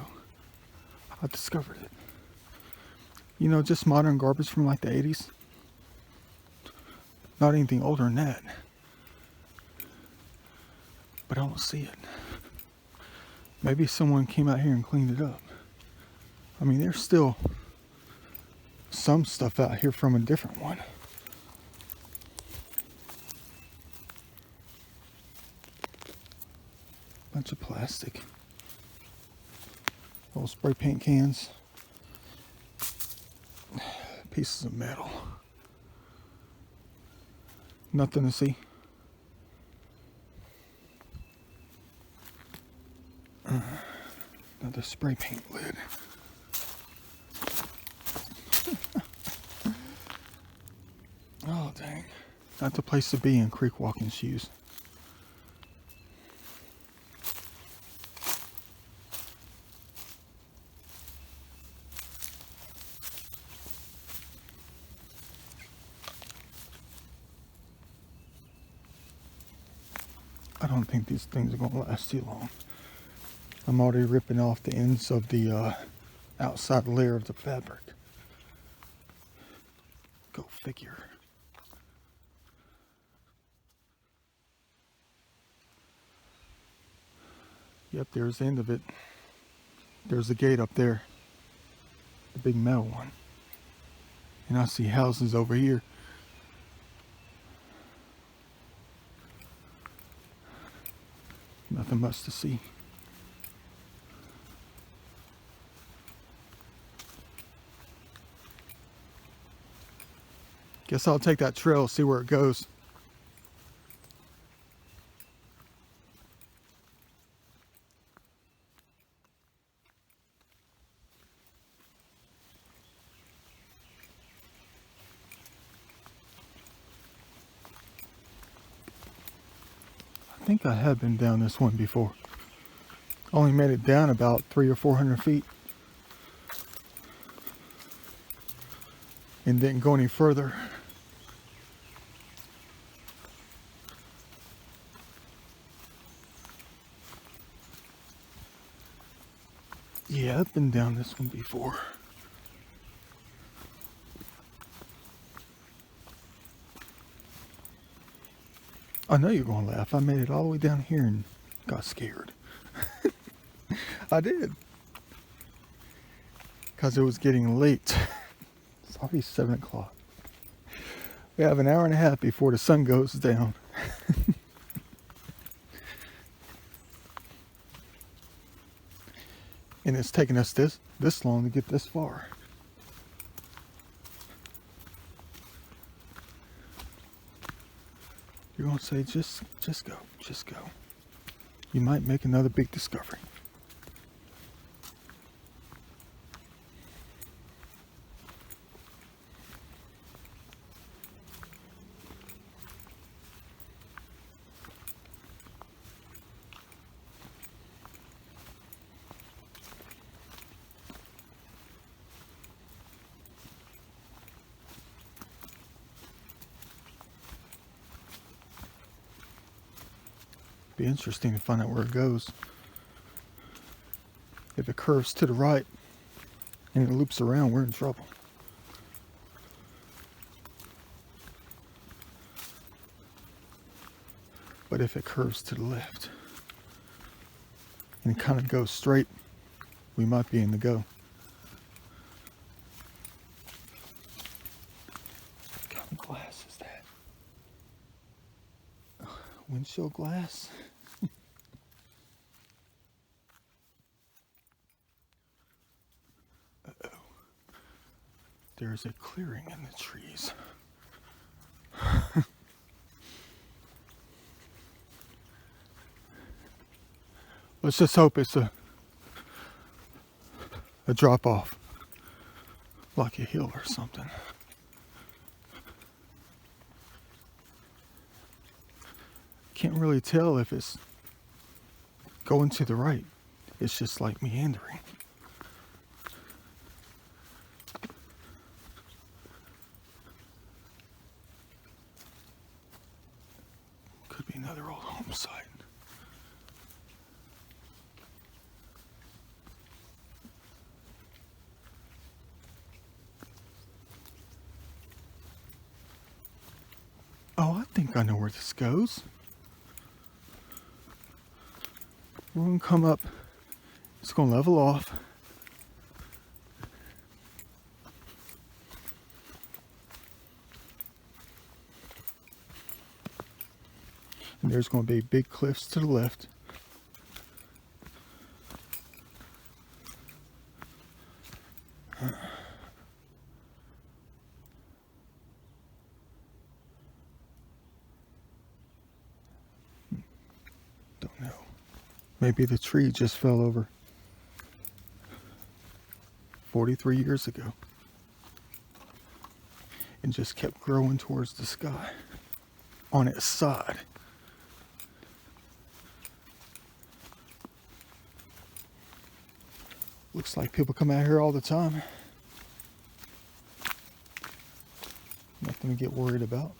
I discovered it. You know, just modern garbage from like the 80s. Not anything older than that. But I don't see it. Maybe someone came out here and cleaned it up. I mean, there's still some stuff out here from a different one. Bunch of plastic. Little spray paint cans. Pieces of metal. Nothing to see. Another spray paint lid. Oh, dang. Not the place to be in creek walking shoes. I don't think these things are going to last too long. I'm already ripping off the ends of the outside layer of the fabric. Go figure. Yep, there's the end of it. There's the gate up there. The big metal one. And I see houses over here. Nothing much to see. Guess I'll take that trail, see where it goes. I think I have been down this one before. Only made it down about 300 or 400 feet. And didn't go any further. Yeah, I've been down this one before. I know you're going to laugh. I made it all the way down here and got scared. I did. Because it was getting late. It's already 7 o'clock. We have an hour and a half before the sun goes down. And it's taken us this long to get this far. You're going to say, just go, just go. You might make another big discovery. Be interesting to find out where it goes. If it curves to the right and it loops around, we're in trouble. But if it curves to the left and it kind of goes straight, we might be in the go. What kind of glass is that? Windshield glass? Uh-oh. There's a clearing in the trees. Let's just hope it's a drop off, like a hill or something. Can't really tell if it's going to the right. It's just like meandering. Could be another old home site. Oh, I think I know where this goes. We're going to come up It's going to level off. And there's going to be big cliffs to the left. Don't know. Maybe the tree just fell over 43 years ago and just kept growing towards the sky on its side. Looks like people come out here all the time. Nothing to get worried about.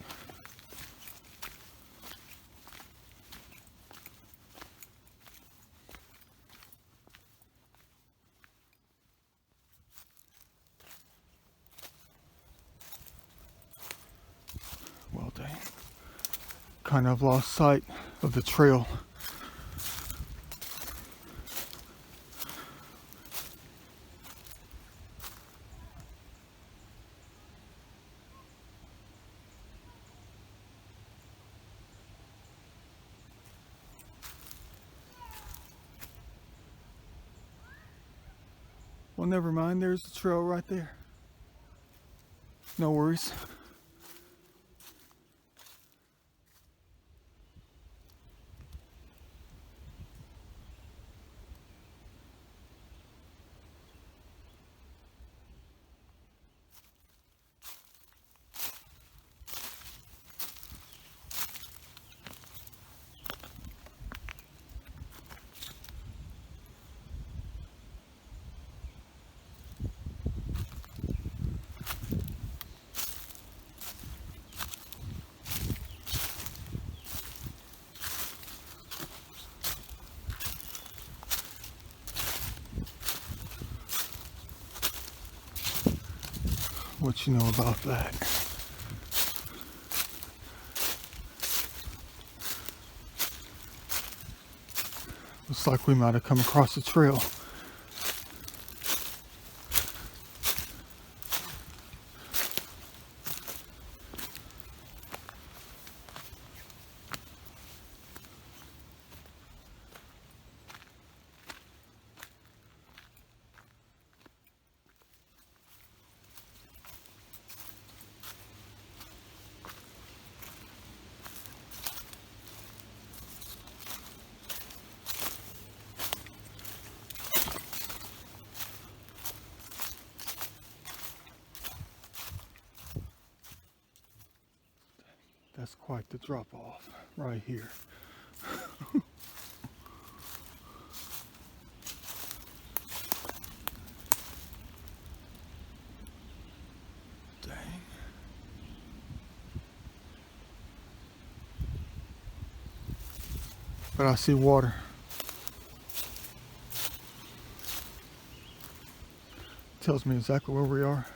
Well, dang. Kind of lost sight of the trail. Well, never mind. There's the trail right there. No worries. What you know about that? Looks like we might have come across a trail. That's quite the drop off right here. Dang. But I see water. Tells me exactly where we are.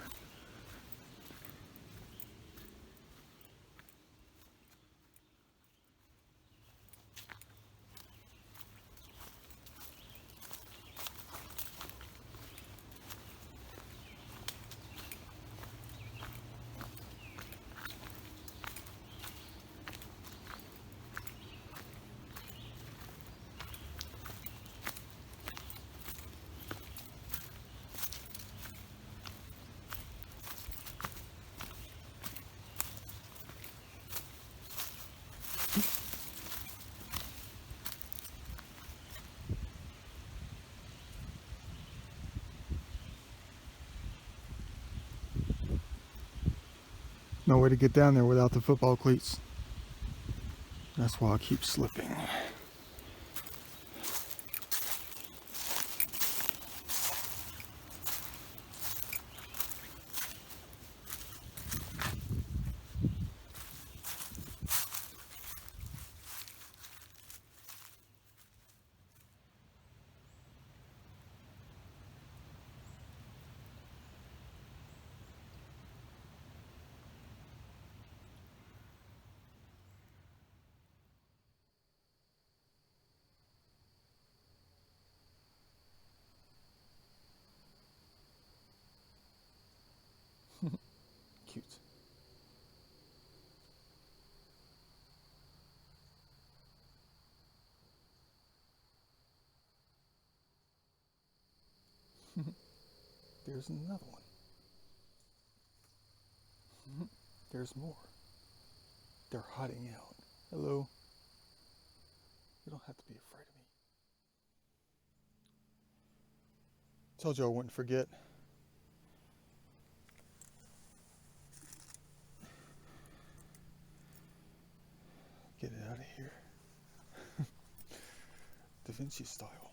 No way to get down there without the football cleats. That's why I keep slipping. cute. There's another one. There's more. They're hiding out. Hello. You don't have to be afraid of me. Told you I wouldn't forget. Get it out of here. Da Vinci style.